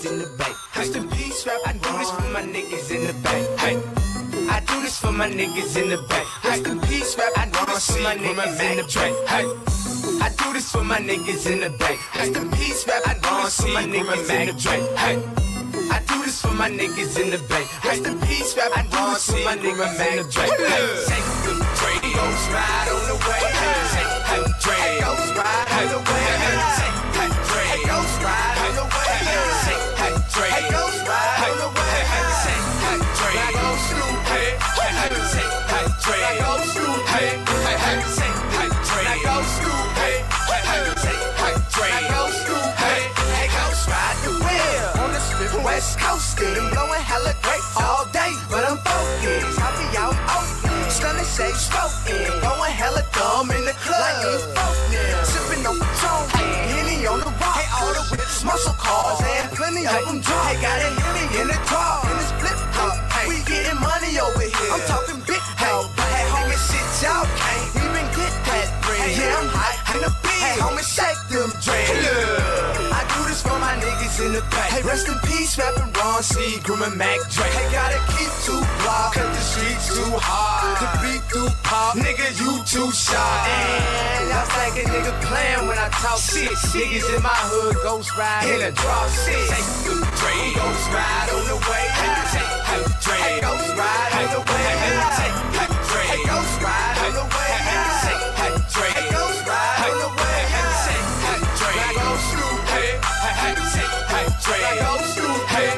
niggas in the bay. Rest in peace, rap. I do this for my niggas in the bay. Hey. I do this for my niggas in the bay. Rest in peace, rap. I do this for my niggas in the bay. Hey. I do this for my niggas in the bay. Rest in peace, rap. I do this for my niggas in the bay. Hey. I do this for my niggas in the bay. Rest in peace, rap. I do this for my niggas in the bay. Say good Dre, Ghost ride on the way. Say hey Dre, Ghost ride on the way. Say hey Dre, Ghost ride on the way. Say hey Dre, Ghost ride on the way. Say hey Dre, go stupid. Say hey Dre, go stupid. Say hey Dre, go stupid. Say hey Dre, go stupid. Hey Ghost ride the wheel on the strip West Coastin', blowing hella great all day, but I'm focused. I be out open, stunning shade smoking, blowing hella dumb in the club like it's focused. Sipping on Patron, Henny on the rock. Hey, all the whips, muscle cars, and plenty of them drunk. Hey, got a Henny in the car, in this flip flop. We getting money over here. I'm talking big help. Hey, homie, shit y'all can't even get that bread. Hey, yeah, I'm high in the beat. Hey, homie, shake them dreads. I do this for my niggas in the back. Hey, rest in peace, rapping Ron C, grooming Mac Dre. Hey, gotta keep too block, cause the streets too hard. The beat too pop, nigga, you too shy. And y'all think a nigga playing when I talk shit. Niggas in my hood, ghost ride in a drop shit. Say good Dre, ghost ride on the way. Say hey Dre, ghost ride on the way. Say hey Dre, ghost ride on the way. Say hey Dre, ghost ride on the way. Say hey Dre, go stupid. Say hey Dre, go stupid.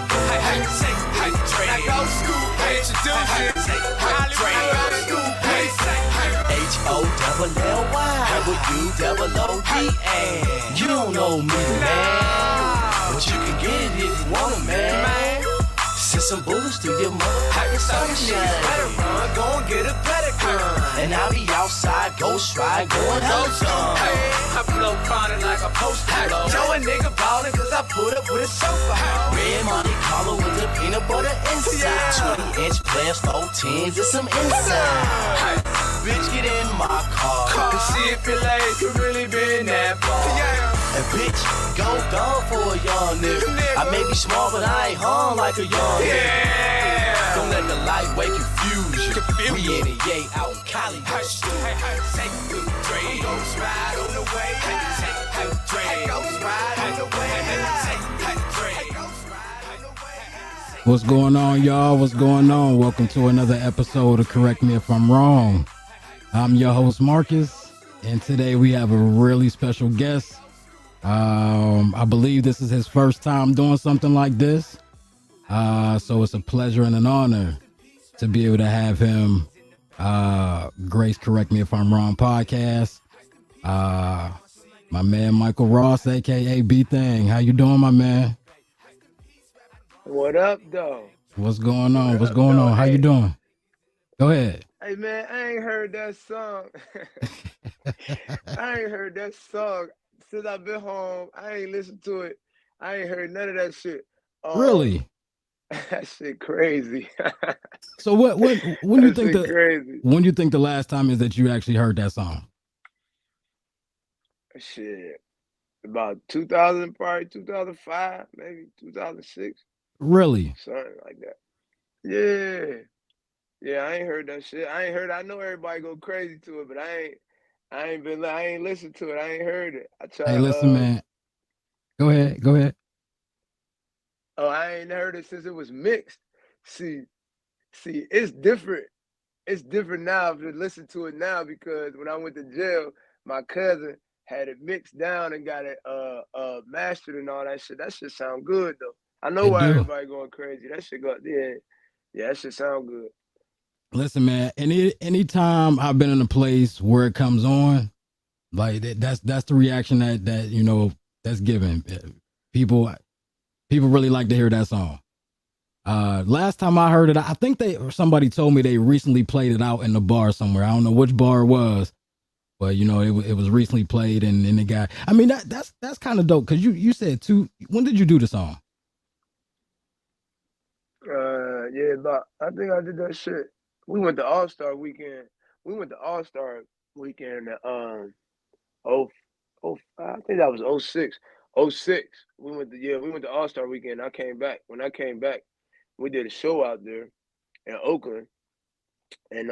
Say hey Dre, go stupid. Introduce it. Say hey Dre, go stupid. Say H-O-double-L-Y. W-double-O-D-A. You don't know me, man, but you can get it if you want it, man. Send some bullets through your motherfucking sunshine. Better run, go and get a pedicure. And I'll be outside, ghost ride, going ghost on. I blow chronic like a poster. Joe a nigga ballin' cause I put up with a sofa. Red Monte Carlo with the peanut butter inside. 20-inch players, 410s and some inside. Bitch, get in my car and see if your legs could really been that far. And bitch, go dumb for a young nigga. I may be small, but I ain't hung like a young nigga. Don't let the light weight confuse you. We in a yay out in Cali. Say good Dre, ghost ride on the way. Say hey Dre, ghost ride on the way. Say hey Dre, ghost ride on the way. What's going on, y'all? What's going on? Welcome to another episode of Correct Me If I'm Wrong. I'm your host, Marcus, and today we have a really special guest. I believe this is his first time doing something like this. So it's a pleasure and an honor to be able to have him grace Correct Me If I'm Wrong podcast. My man, Michael Ross, a.k.a. B-Thang. How you doing, my man? What up, though? What's going on? What's going on? How you doing? Go ahead. Hey, man, I ain't heard that song. I ain't heard that song since I've been home. I ain't listened to it. I ain't heard none of that shit. Really? That shit crazy. So when you think crazy. When you think the last time is that you actually heard that song? Shit. About 2000, probably 2005, maybe 2006. Really? Something like that. Yeah. Yeah, I ain't heard that shit. I know everybody go crazy to it, but I ain't listened to it. I ain't heard it. I tried. Hey, listen, man. Go ahead. Oh, I ain't heard it since it was mixed. See, it's different. It's different now to listen to it now because when I went to jail, my cousin had it mixed down and got it mastered and all that shit. That shit sound good though. I know why everybody going crazy. That shit go yeah, that shit sound good. Listen, man, anytime I've been in a place where it comes on, like that's the reaction that you know that's given. People really like to hear that song. Last time I heard it, I think somebody told me they recently played it out in the bar somewhere. I don't know which bar it was, but you know it was recently played and it got. I mean that's kind of dope because you said when did you do the song? Yeah, I think I did that shit. We went to All-Star weekend. I think that was 06. '06. We went to All-Star Weekend. I came back. When I came back, we did a show out there in Oakland, and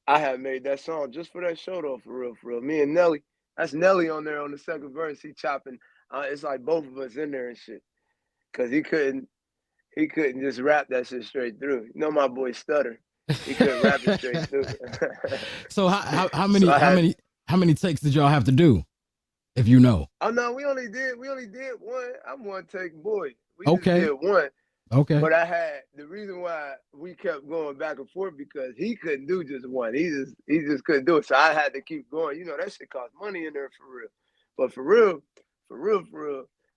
I had made that song just for that show though, for real, for real. Me and Nelly. That's Nelly on there on the second verse. He chopping. It's like both of us in there and shit. Cause he couldn't just rap that shit straight through. You know my boy stutter. He couldn't rap it straight through. So how many So how many takes did y'all have to do, if you know? Oh no, we only did one. I'm one take boy. We just Okay. did one. Okay. But I had the reason why we kept going back and forth because he couldn't do just one. He just couldn't do it. So I had to keep going. You know, that shit cost money in there for real. But for real,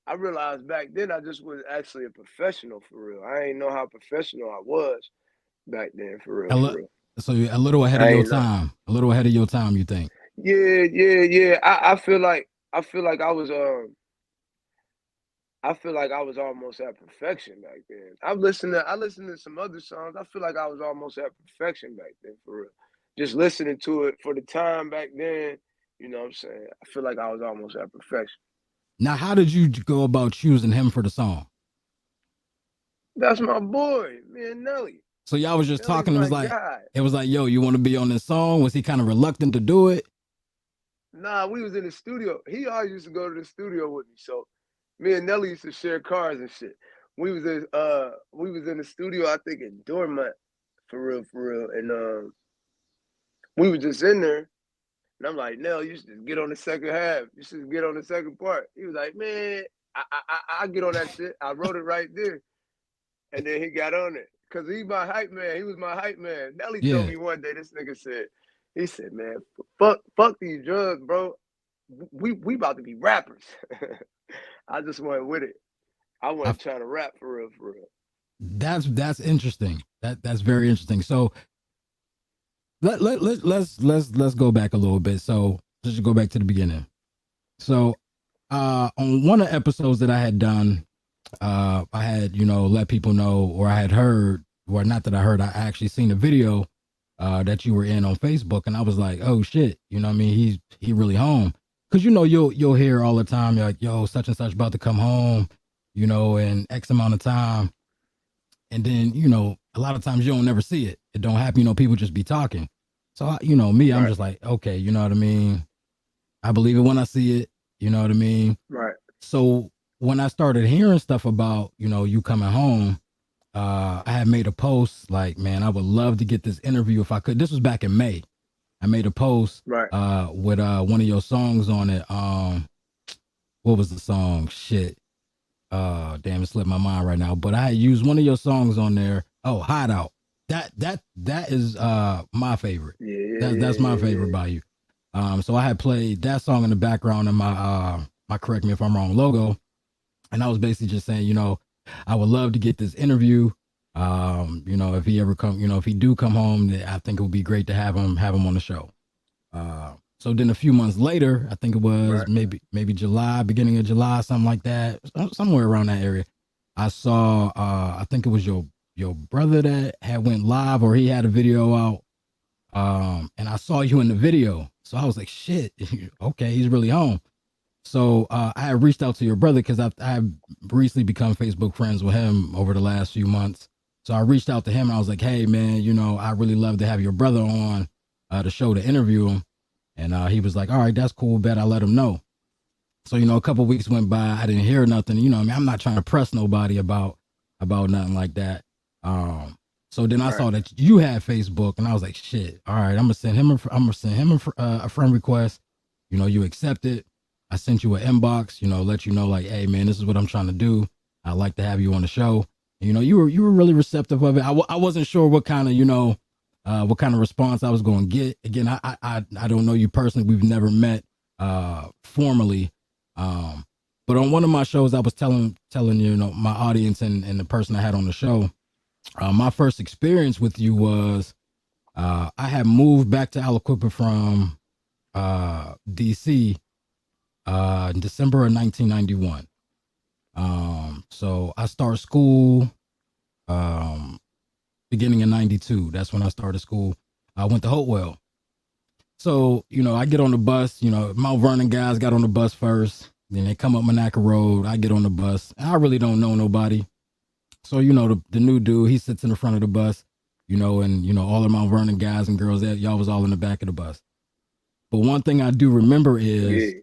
I realized back then I just was actually a professional for real. I ain't know how professional I was back then for real, for real. So you're a little ahead of your time. A little ahead of your time, you think? Yeah. I feel like I feel like I was almost at perfection back then. I listened to some other songs. I feel like I was almost at perfection back then for real. Just listening to it for the time back then, you know what I'm saying? I feel like I was almost at perfection. Now, how did you go about choosing him for the song? That's my boy, me and Nelly. So y'all was just talking. Guy. It was like, yo, you want to be on this song? Was he kind of reluctant to do it? Nah, we was in the studio. He always used to go to the studio with me. So me and Nelly used to share cars and shit. We was in the studio, I think in Dormont, for real. And we were just in there. And I'm like, Nell, you should just get on the second half. You should get on the second part. He was like, man, I get on that shit. I wrote it right there. And then he got on it. Cause he my hype man. He was my hype man. Nelly told me one day, this nigga said, he said, man, fuck these drugs, bro. We about to be rappers. I just went with it. I wasn't trying to rap for real. That's interesting. That's very interesting. So let's go back a little bit. So just go back to the beginning. So on one of the episodes that I had done, I had, let people know, or I had heard, or not that I heard, I actually seen a video that you were in on Facebook, and I was like, oh shit, you know what I mean? He really home. Cause you'll hear all the time, you're like, yo, such and such about to come home, in X amount of time. And then, a lot of times you don't never see it. It don't happen, people just be talking. So, me, I'm just like, okay, you know what I mean? I believe it when I see it, you know what I mean? Right. So when I started hearing stuff about, you coming home, I had made a post like, man, I would love to get this interview if I could. This was back in May. I made a post with one of your songs on it. What was the song? Shit. Damn, it slipped my mind right now. But I had used one of your songs on there. Oh, Hideout. That is my favorite. That's my favorite by you. So I had played that song in the background in my correct me if I'm wrong logo. And I was basically just saying, I would love to get this interview. If he ever come, if he do come home, I think it would be great to have him on the show. So then a few months later, I think it was maybe July, beginning of July, something like that, somewhere around that area. I saw, I think it was your brother that had went live, or he had a video out. And I saw you in the video. So I was like, shit, okay, he's really home. So I had reached out to your brother because I have recently become Facebook friends with him over the last few months. So I reached out to him and I was like, hey, man, I really love to have your brother on the show to interview him. And he was like, all right, that's cool. Bet I let him know. So, a couple of weeks went by. I didn't hear nothing. I'm not trying to press nobody about nothing like that. So then I saw that you had Facebook and I was like, shit, all right, I'm going to send him a friend request. You accept it. I sent you an inbox, let you know like, hey man, this is what I'm trying to do. I'd like to have you on the show. And, you were really receptive of it. I wasn't sure what kind of response I was going to get. Again, I don't know you personally. We've never met formally. But on one of my shows, I was telling my audience and the person I had on the show, my first experience with you was I had moved back to Aliquippa from DC in December of 1991. So I started school beginning in 92. That's when I started school. I went to Hopewell. So, I get on the bus, Mount Vernon guys got on the bus first. Then they come up Monaco Road. I get on the bus. And I really don't know nobody. So, the new dude, he sits in the front of the bus, and, all of my Vernon guys and girls, y'all was all in the back of the bus. But one thing I do remember is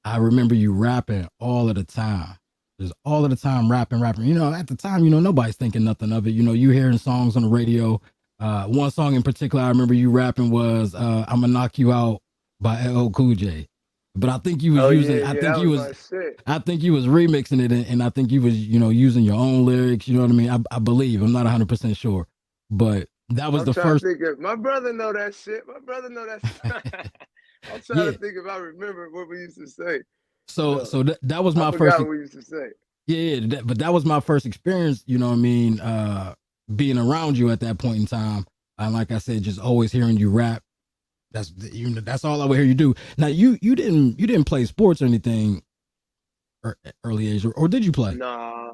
I remember you rapping all of the time. Just all of the time rapping. At the time, nobody's thinking nothing of it. You hearing songs on the radio. One song in particular I remember you rapping was "I'ma Knock You Out" by LL Cool J. But I think you was using. I think you was. I think you was remixing it, and I think you was using your own lyrics. You know what I mean? I believe. I'm not 100% sure, but that was the first. My brother know that shit. My brother know that. I'm trying to think if I remember what we used to say. So that was my first. What we used to say. Yeah, but that was my first experience. You know what I mean? Being around you at that point in time, and like I said, just always hearing you rap. That's all I would hear you do. Now you didn't play sports or anything early age, or did you play? Nah.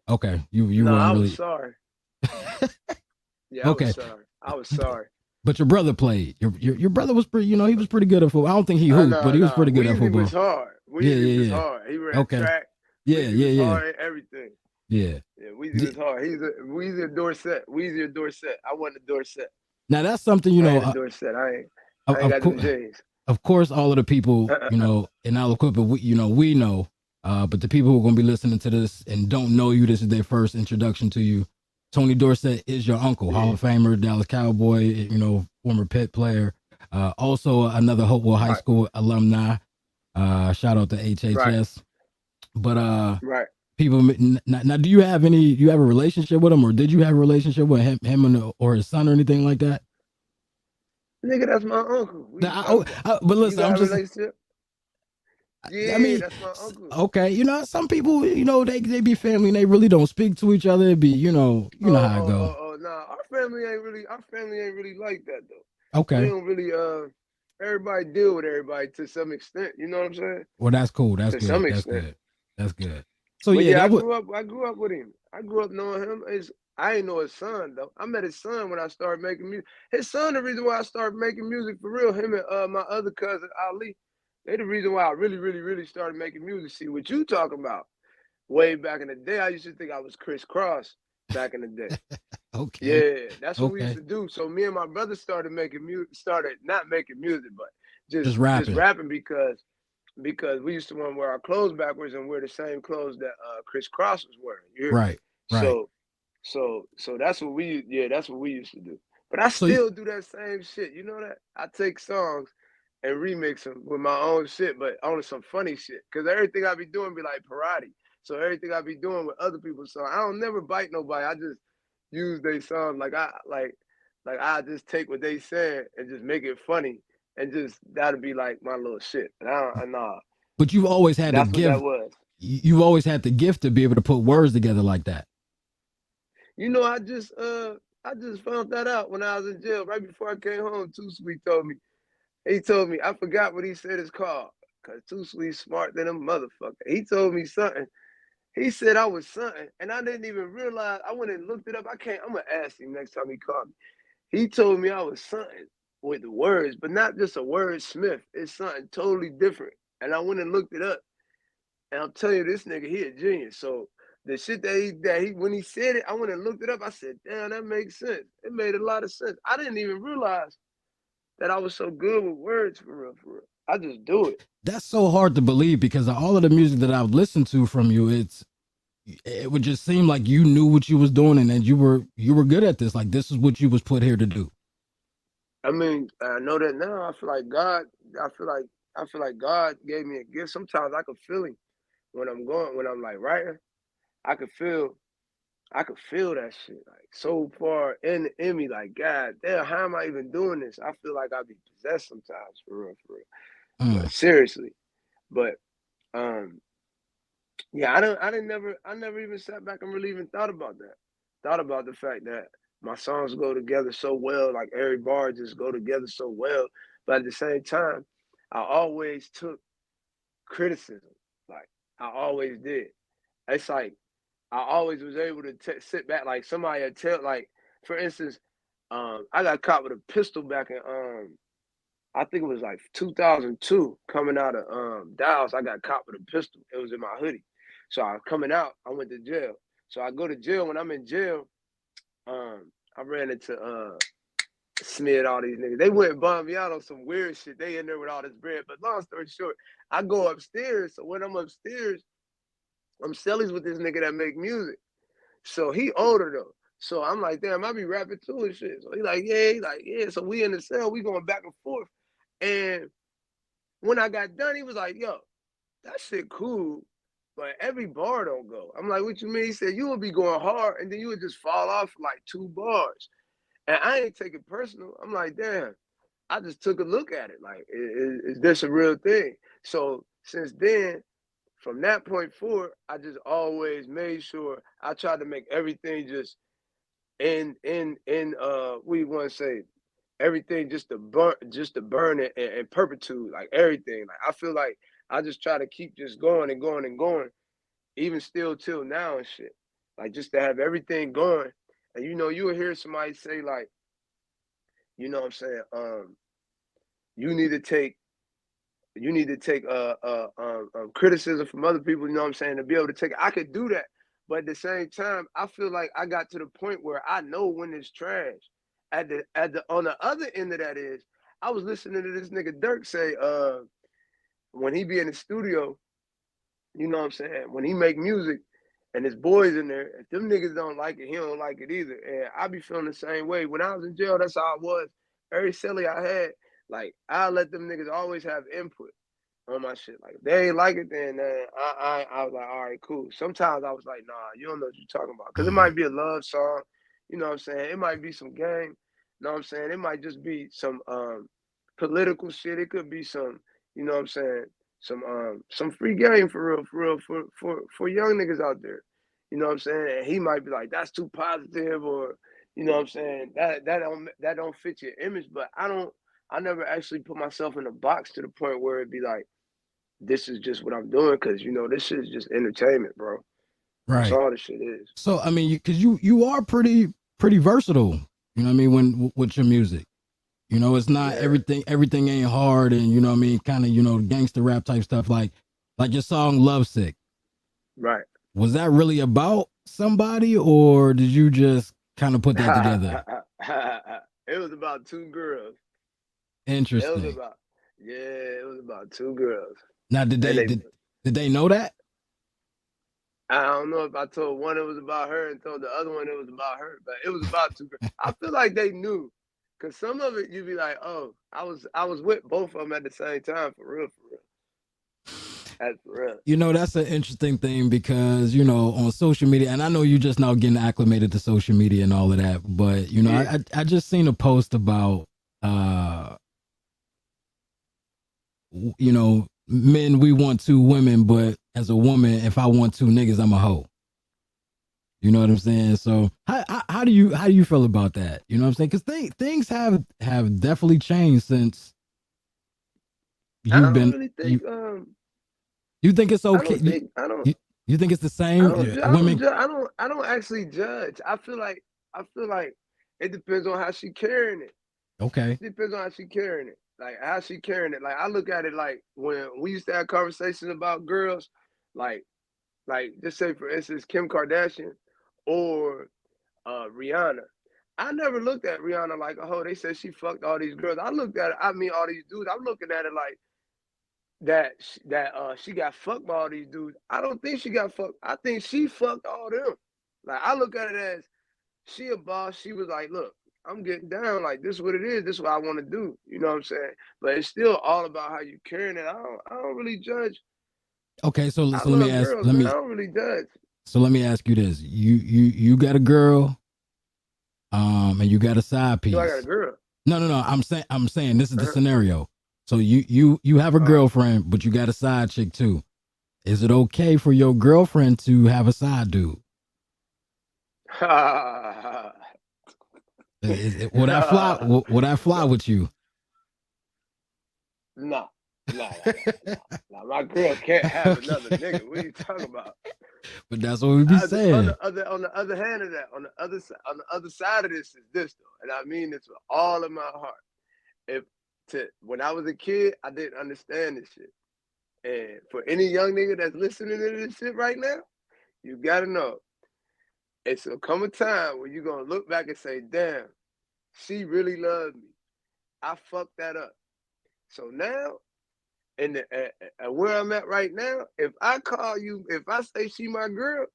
Okay, you weren't really. I was sorry. Yeah, okay. I was sorry. But your brother played. Your brother was pretty. He was pretty good at football. I don't think he hooped, but he was pretty good at football. Was hard. Weezy was hard. He ran track. Yeah. Hard at everything. Yeah. Weezy was hard. Weezy a Dorset. Weezy a Dorset. I wasn't a Dorset. Now that's something Dorset. I ain't got them J's. Of course, all of the people in Aliquippa, we know. But the people who are going to be listening to this and don't know you, this is their first introduction to you. Tony Dorsett is your uncle, Hall of Famer, Dallas Cowboy, former Pitt player. Also another Hopewell High School alumni. Shout out to HHS. Right. But people now, do you have a relationship with him, or did you have a relationship with him or his son or anything like that? Nigga, that's my uncle. But listen, I'm just. Yeah, I mean, that's my uncle. Okay, some people, they be family and they really don't speak to each other. It be, you know how it go. Nah, our family ain't really like that though. Okay. We don't really everybody deal with everybody to some extent. You know what I'm saying? Well, that's cool. That's good. To some extent. That's good. So I grew up with him. I grew up knowing him. I ain't know his son though. I met his son when I started making music. His son, the reason why I started making music for real. Him and my other cousin Ali. They the reason why I really, really, really started making music. See what you talking about? Way back in the day, I used to think I was Chris Cross back in the day. Okay. Yeah, that's what we used to do. So me and my brother started making music. Started not making music, but just rapping because we used to want to wear our clothes backwards and wear the same clothes that Chris Cross was wearing. Right. So that's what we used to do. But I still do that same shit. You know that? I take songs and remix them with my own shit, but on some funny shit. Cause everything I be doing be like parody. So everything I be doing with other people's songs, I don't never bite nobody. I just use their songs I just take what they said and just make it funny, and just that'll be like my little shit. And nah. But you've always had the gift. That was. You've always had the gift to be able to put words together like that. I just found that out when I was in jail. Right before I came home, Too Sweet told me. He told me, I forgot what he said it's called, because Too Sweet smart than a motherfucker. He told me something. He said I was something, and I didn't even realize. I went and looked it up. I'm going to ask him next time he called me. He told me I was something with the words, but not just a wordsmith. It's something totally different. And I went and looked it up. And I'm telling you, this nigga, he a genius. So the shit that he when he said it, I went and looked it up. I said, damn, that makes sense. It made a lot of sense. I didn't even realize that I was so good with words, for real. I just do it. That's so hard to believe, because all of the music that I've listened to from you, it would just seem like you knew what you was doing, and that you were good at this. Like, this is what you was put here to do. I mean, I know that now. I feel like God gave me a gift. Sometimes I can feel him when I'm like writing. I could feel that shit like so far in me, like, God damn, how am I even doing this? I feel like I be possessed sometimes, for real. But seriously. But yeah, I never even sat back and really even thought about that. Thought about the fact that my songs go together so well, like every bar just go together so well. But at the same time, I always took criticism. Like, I always did. It's like I always was able to sit back, like somebody would tell, like, for instance, I got caught with a pistol back in I think it was like 2002, coming out of Dallas. I got caught with a pistol. It was in my hoodie. So I was coming out, I went to jail. So I go to jail. When I'm in jail, I ran into smeared all these niggas. They went and bombed me out on some weird shit. They in there with all this bread. But long story short, I go upstairs. So when I'm upstairs, I'm cellies with this nigga that make music. So he older though. So I'm like, damn, I be rapping too and shit. So he like, yeah. So we in the cell, we going back and forth. And when I got done, he was like, yo, that shit cool, but every bar don't go. I'm like, what you mean? He said, you would be going hard and then you would just fall off for like 2 bars. And I ain't take it personal. I'm like, damn, I just took a look at it. Like, is this a real thing? So since then, from that point forward, I just always made sure I tried to make everything just what you want to say, everything just to burn it in perpetuity, like everything. Like I feel like I just try to keep just going and going and going, even still till now and shit. Like just to have everything going. And you know, you will hear somebody say like, you know what I'm saying, you need to take criticism from other people, you know what I'm saying, to be able to take it. I could do that. But at the same time, I feel like I got to the point where I know when it's trash. On the other end of that is, I was listening to this nigga Dirk say, when he be in the studio, you know what I'm saying, when he make music and his boys in there, if them niggas don't like it, he don't like it either. And I be feeling the same way. When I was in jail, that's how I was. Every celly I had, like I let them niggas always have input on my shit. Like if they ain't like it, then I was like, all right, cool. Sometimes I was like, nah, you don't know what you're talking about. Cause it might be a love song, you know what I'm saying? It might be some game, you know what I'm saying? It might just be some political shit. It could be some, you know what I'm saying, some free game for real, for young niggas out there. You know what I'm saying? And he might be like, that's too positive, or you know what I'm saying, that don't fit your image. But I never actually put myself in a box to the point where it'd be like, this is just what I'm doing, because you know this shit is just entertainment, bro. That's Right. all this shit is. So I mean, because you are pretty versatile. You know what I mean, when with your music. You know, it's not Yeah, everything ain't hard, and you know what I mean, kind of, you know, gangster rap type stuff, like your song Lovesick. right. Was that really about somebody, or did you just kind of put that together? It was about 2 girls. It was Interesting. about it was about 2 girls. Now, did And they they did they know that? I don't know if I told one it was about her and told the other one it was about her, but it was about 2 girls. I feel like they knew. Cause some of it you'd be like, oh, I was with both of them at the same time, for real, for real. That's for real. You know, that's an interesting thing because, you know, on social media, and I know you just now getting acclimated to social media and all of that, but you know, Yeah. I just seen a post about you know, men, we want 2 women, but as a woman, if I want 2 niggas, I'm a hoe. You know what I'm saying? So how do you feel about that? You know what I'm saying? Because things have definitely changed since I you've don't been really you think you think it's I okay? don't think I don't You, you think it's the I same? don't ju- Women, I don't actually judge. I feel like it depends on how she carrying it. okay. It depends on how she carrying it. Like how she carrying it. Like I look at it like when we used to have conversations about girls, like just say for instance Kim Kardashian or Rihanna. I never looked at Rihanna like, oh, they said she fucked all these girls. I looked at it, I mean all these dudes. I'm looking at it like she got fucked by all these dudes. I don't think she got fucked. I think she fucked all them. Like I look at it as she a boss. She was like, look, I'm getting down. Like this is what it is. This is what I want to do. You know what I'm saying? But it's still all about how you carrying it. I don't really judge. Okay, so I let me love ask girls, man. I don't really judge. let me ask you this. You got a girl and you got a side Do I got a piece. girl? No. I'm saying this is the Uh-huh. scenario. So you have a girlfriend, but you got a side chick too. Is it okay for your girlfriend to have a side dude? Would I fly? Would I fly So with you? no, my girl can't have another nigga. What are you talking about? But that's what we be saying. On the other hand of that, on the other side of this is this though, and I mean this with all of my heart. If when I was a kid, I didn't understand this shit. And for any young nigga that's listening to this shit right now, you gotta know it's gonna come a time where you're gonna look back and say, damn, she really loved me. I fucked that up. So now, and where I'm at right now, if I call you, if I say she my girl,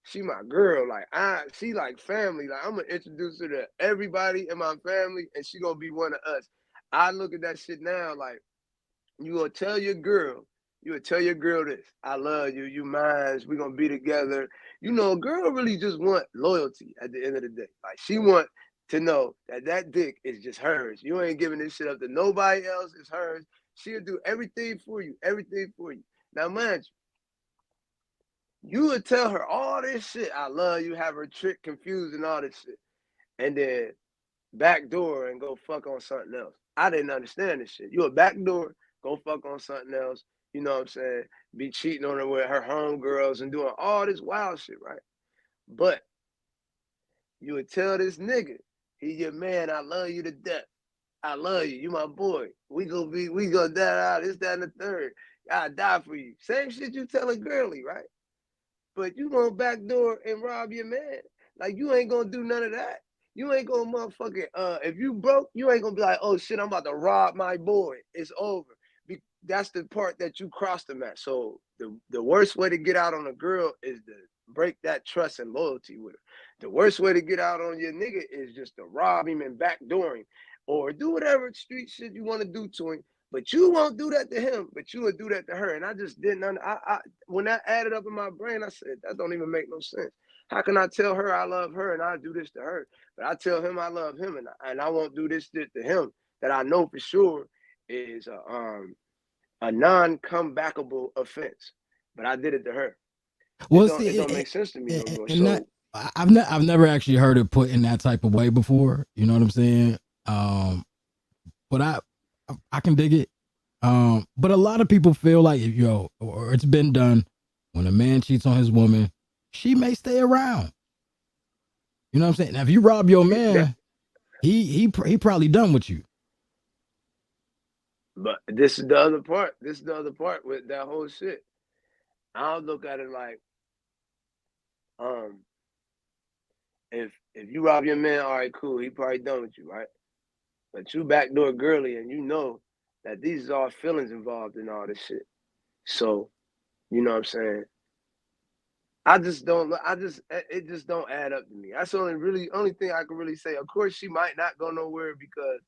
she my girl. Like she like family. Like I'm gonna introduce her to everybody in my family, and she gonna be one of us. I look at that shit now like you gonna tell your girl, you gonna tell your girl this. I love you. You mine. We gonna be together. You know, a girl really just want loyalty at the end of the day. Like she want to know that that dick is just hers. You ain't giving this shit up to nobody else. It's hers. She'll do everything for you. Everything for you. Now, mind you would tell her all this shit. I love you. Have her trick confused and all this shit, and then backdoor and go fuck on something else. I didn't understand this shit. You a backdoor, go fuck on something else. You know what I'm saying? Be cheating on her with her homegirls and doing all this wild shit, right? But you would tell this nigga, he your man, I love you to death. I love you. You my boy. We gonna die out. This, that, and the third. I die for you. Same shit you tell a girly, right? But you gonna backdoor and rob your man. Like you ain't gonna do none of that. You ain't gonna motherfucking if you broke, you ain't gonna be like, oh shit, I'm about to rob my boy. It's over. That's the part that you crossed them at. So the worst way to get out on a girl is to break that trust and loyalty with her. The worst way to get out on your nigga is just to rob him and backdoor him, or do whatever street shit you want to do to him. But you won't do that to him, but you would do that to her. And I just didn't. When that added up in my brain, I said that don't even make no sense. How can I tell her I love her and I do this to her, but I tell him I love him and I won't do this shit to him that I know for sure is a non-comebackable offense, but I did it to her. Well, It see, don't make sense to me no more. and that So I've never actually heard it put in that type of way before. You know what I'm saying? But I can dig it. But a lot of people feel like or it's been done when a man cheats on his woman, she may stay around. You know what I'm saying? Now, if you rob your man, he probably done with you. but this is the other part. This is the other part with that whole shit. I'll look at it like, if you rob your man, all right, cool, he probably done with you, right? But you backdoor girly and you know that these are all feelings involved in all this shit. So, you know what I'm saying? It just don't add up to me. That's the only thing I can really say. Of course, she might not go nowhere because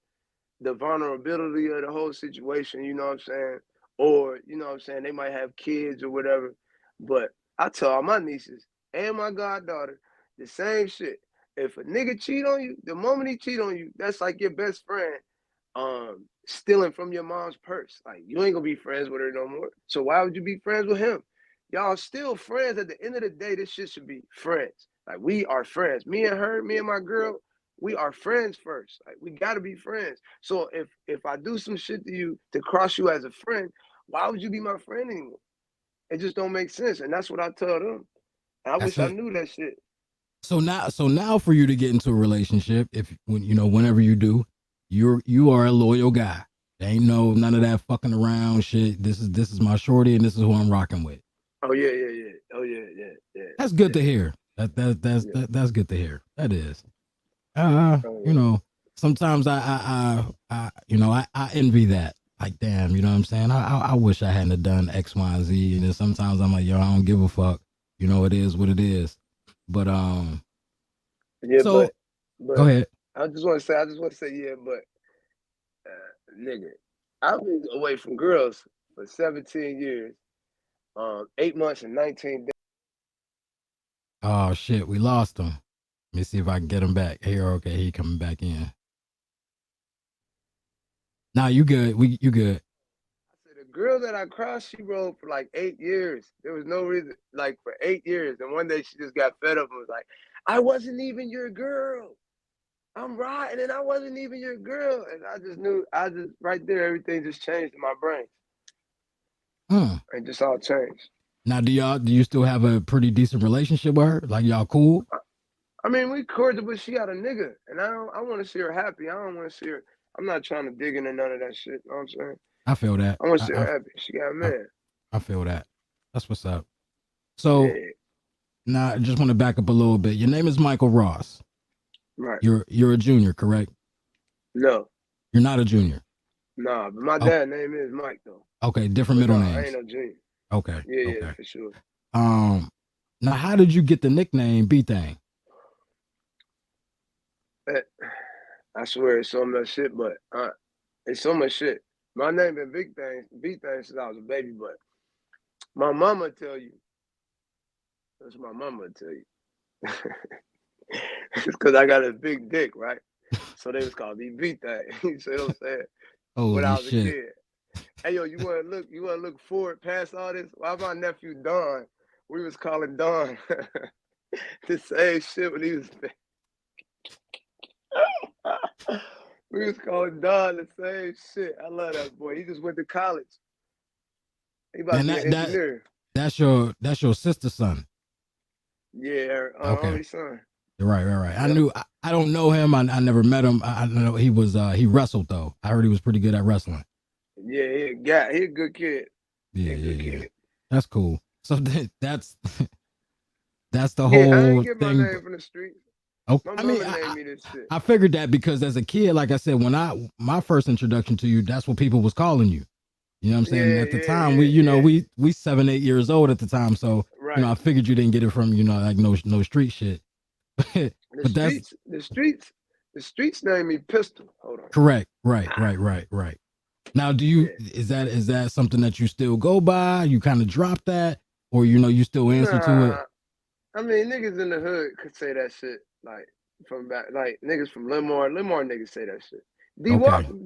the vulnerability of the whole situation, you know what I'm saying? Or, you know what I'm saying, they might have kids or whatever. But I tell all my nieces and my goddaughter the same shit. If a nigga cheat on you, the moment he cheat on you, that's like your best friend stealing from your mom's purse. Like you ain't gonna be friends with her no more. So why would you be friends with him? Y'all still friends. At the end of the day, this shit should be friends. Like we are friends. Me and her, me and my girl, we are friends first. Like we gotta be friends. So if I do some shit to you to cross you as a friend, why would you be my friend anymore? It just don't make sense. And that's what I tell them. And I That's wish I it. knew that shit. So now for you to get into a relationship, whenever you do, you are a loyal guy. There ain't none of that fucking around shit. This is my shorty and this is who I'm rocking with. Oh yeah, yeah, yeah. Oh yeah, yeah, yeah. That's good Yeah, to hear. yeah. That's good to hear. That is. Oh You yeah. know, sometimes I envy that. Like, damn, you know what I'm saying? I wish I hadn't have done X, Y, and Z. And then sometimes I'm like, yo, I don't give a fuck. You know, it is what it is. But Yeah, so go but ahead. I just want to say, yeah, but nigga, I've been away from girls for 17 years, 8 months and 19 days. Oh shit, we lost him. Let me see if I can get him back. Here, okay, he coming back in. Nah, you good. You good. I said the girl that I crossed, she rode for like 8 years. There was no reason, like for 8 years. And one day she just got fed up and was like, I wasn't even your girl. I'm riding and I wasn't even your girl. And I just right there, everything just changed in my brain. Hmm. It just all changed. Now, do you still have a pretty decent relationship with her? Like y'all cool? I mean, we cordial, but she got a nigga, and I want to see her happy. I don't want to see her. I'm not trying to dig into none of that shit. You know what I'm saying? I feel that. I want to see her happy. She got a I, man. I feel that. That's what's up. So Yeah, now I just want to back up a little bit. Your name is Michael Ross. right. You're a junior, correct? No, You're not a junior. nah, but my Oh, dad name is Mike though. okay, different But no, middle I ain't names. no junior. Okay, Yeah, yeah, okay. for sure. Um, now how did you get the nickname B Thang? Eh, I swear it's so much shit, but it's so much shit. My name been B things since I was a baby, but my mama tell you. That's what my mama tell you. It's because I got a big dick, right? So they was calling me B thing. You see what I'm saying? When Holy I was a shit! kid. Hey yo, you wanna look forward past all this? Why my nephew Don? We was calling Don the same shit when he was we was calling Don the same shit. I love that boy. He just went to college. He about to And be an engineer. that's your sister's son. Yeah, Okay, only son. right. Yep. I don't know him. I never met him. I know he was he wrestled though. I heard he was pretty good at wrestling. Yeah, he a good kid. He a good Yeah. kid. That's cool. So that's the Yeah, I whole ain't get my thing. name from the streets. Okay. My I mean, mama named me this shit. I figured that because as a kid, like I said, when my first introduction to you, that's what people was calling you. You know what I'm saying? Yeah, At the yeah, time, yeah, yeah. we 7, 8 years old at the time, so Right. I figured you didn't get it from like no street shit. The But that's streets, the streets, the streets named me Pistol. Hold on. correct. Right. Now, Yeah. is that something that you still go by? You kind of drop that, or you still answer to it? Nah, I mean niggas in the hood could say that shit like from back, like niggas from Limor niggas say that shit. Okay.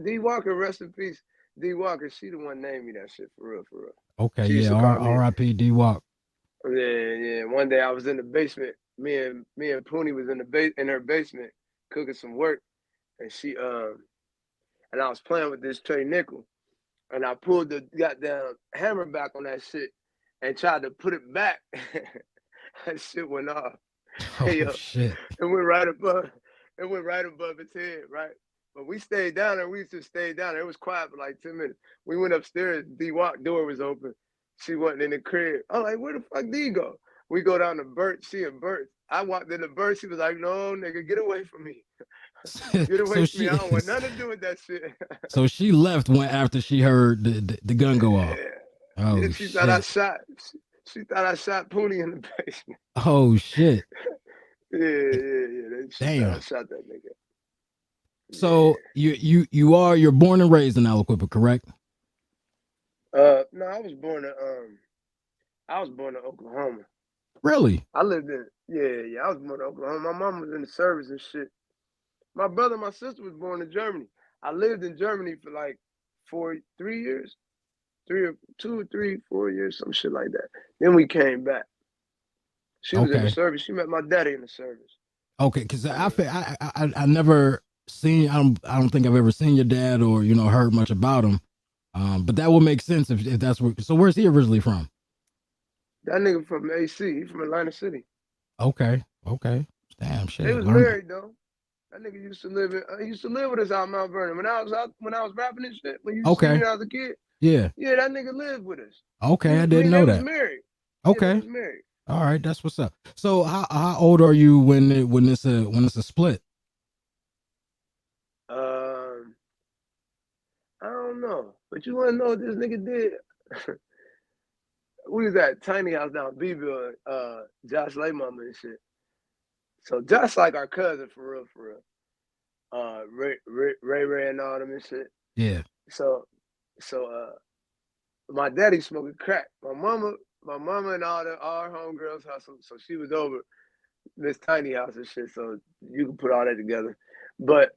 D Walker, rest in peace. D Walker, she the one named me that shit for real, for real. Okay. She used Yeah. to call me. R.I.P. D Walk. Yeah. One day I was in the basement. Me and Poonie was in her basement cooking some work, and and I was playing with this tray nickel, and I pulled the goddamn hammer back on that shit and tried to put it back. That shit went off. Hey Oh yo, shit. it went right above. It went right above his head, right? But we stayed down there. We used to stay down there. It was quiet for like 10 minutes. We went upstairs. D Walk door was open. She wasn't in the crib. I'm like, where the fuck D go? We go down to Bert. She and Bert. I walked in the Bert. She was like, no, nigga, get away from me. Get away so from me. I she don't want nothing to do with that shit. so she left when after she heard the gun go off. Yeah, Oh she thought I shit. shot. She thought I shot Poonie in the basement. Oh shit. Yeah. She thought I Damn. shot that nigga. So you're born and raised in Aliquippa, correct? No, I was born in Oklahoma. Really? I lived in I was born in Oklahoma. My mom was in the service and shit. My brother and my sister was born in Germany. I lived in Germany for like 3 years, 4 years, some shit like that. Then we came back. She was in the Okay. service. She met my daddy in the service. Okay. Because Yeah. I never seen. I don't think I've ever seen your dad or heard much about him. But that would make sense if that's where. So where's he originally from? That nigga from AC. He from Atlanta City. Okay. Damn They shit. was Learned. married though. That nigga used to live with us out in Mount Vernon. When I was rapping this shit, when you see me Okay. when I was a kid, Yeah. yeah, that nigga lived with us. Okay. I I didn't mean, know they was that. married. Yeah, they Okay. was married. All right. That's what's up. So how old are you when it's a split? Um, I don't know, but you want to know what this nigga did? We was at tiny house down B-Ville, Josh Lay mama and shit. So Josh like our cousin for real. Ray and all them and shit. Yeah. So my daddy smoking crack. My mama and all our homegirls hustle. So she was over this tiny house and shit. So you can put all that together. But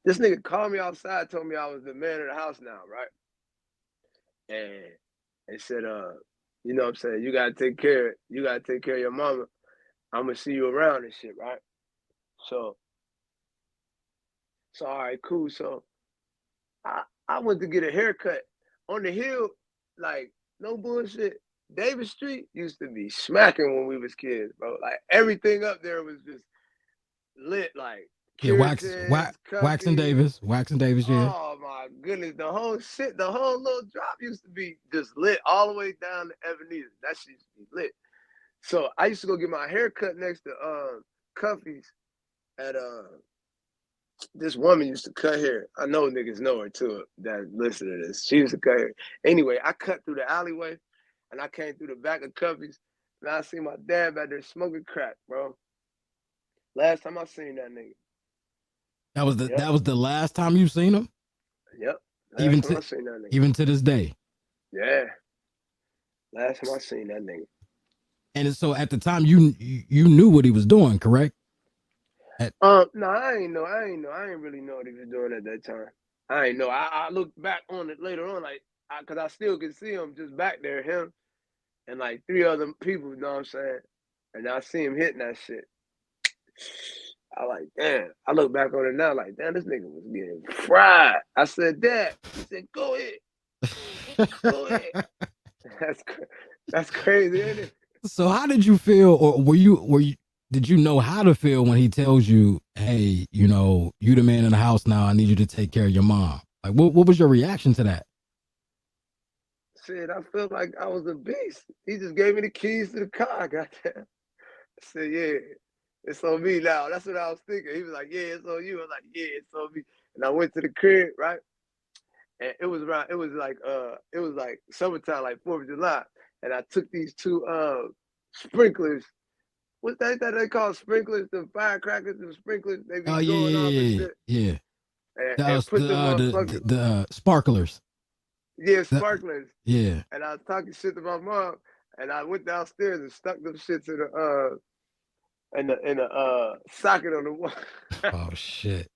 this nigga called me outside, told me I was the man of the house now, right? And said, you know what I'm saying, you gotta take care of your mama. I'm gonna see you around and shit, right? So all right, cool. So I went to get a haircut on the hill, like no bullshit. Davis Street used to be smacking when we was kids, bro. Like everything up there was just lit. Like Yeah, Curitons, Waxing Cuffies. Davis. Waxing Davis, yeah. Oh my goodness, the whole little drop used to be just lit all the way down to Ebenezer. That shit used to be lit. So I used to go get my hair cut next to Cuffies at this woman used to cut hair. I know niggas know her too that listen to this. She used to cut hair. Anyway, I cut through the alleyway and I came through the back of Cuffies and I see my dad back there smoking crack, bro. Last time I seen that nigga. That was the last time you seen him? Yep. Even time I seen that nigga. Even to this day. Yeah. Last time I seen that nigga. And so at the time you knew what he was doing, correct? No, I ain't know. I ain't really know what he was doing at that time. I ain't know. I looked back on it later on, like, cause I still could see him just back there, him and like 3 other people, you know what I'm saying? And I see him hitting that shit. I like, damn. I look back on it now, like, damn, this nigga was getting fried. I said, Dad. He said, go ahead. Go ahead. That's crazy, isn't it? So how did you feel, or did you know how to feel when he tells you, hey, you know, you the man in the house now, I need you to take care of your mom? Like, what was your reaction to that? Shit, I felt like I was a beast. He just gave me the keys to the car, goddamn. I said, yeah, it's on me now. That's what I was thinking. He was like, yeah, it's on you. I was like, yeah, it's on me. And I went to the crib, right? And it was like summertime, like 4th of July. And I took these 2 sprinklers. What's that they call sprinklers? The firecrackers, the sprinklers. They be going off and shit. Yeah. And put the sparklers. Yeah, sparklers. Yeah. And I was talking shit to my mom, and I went downstairs and stuck them shit to the socket on the wall. Oh shit.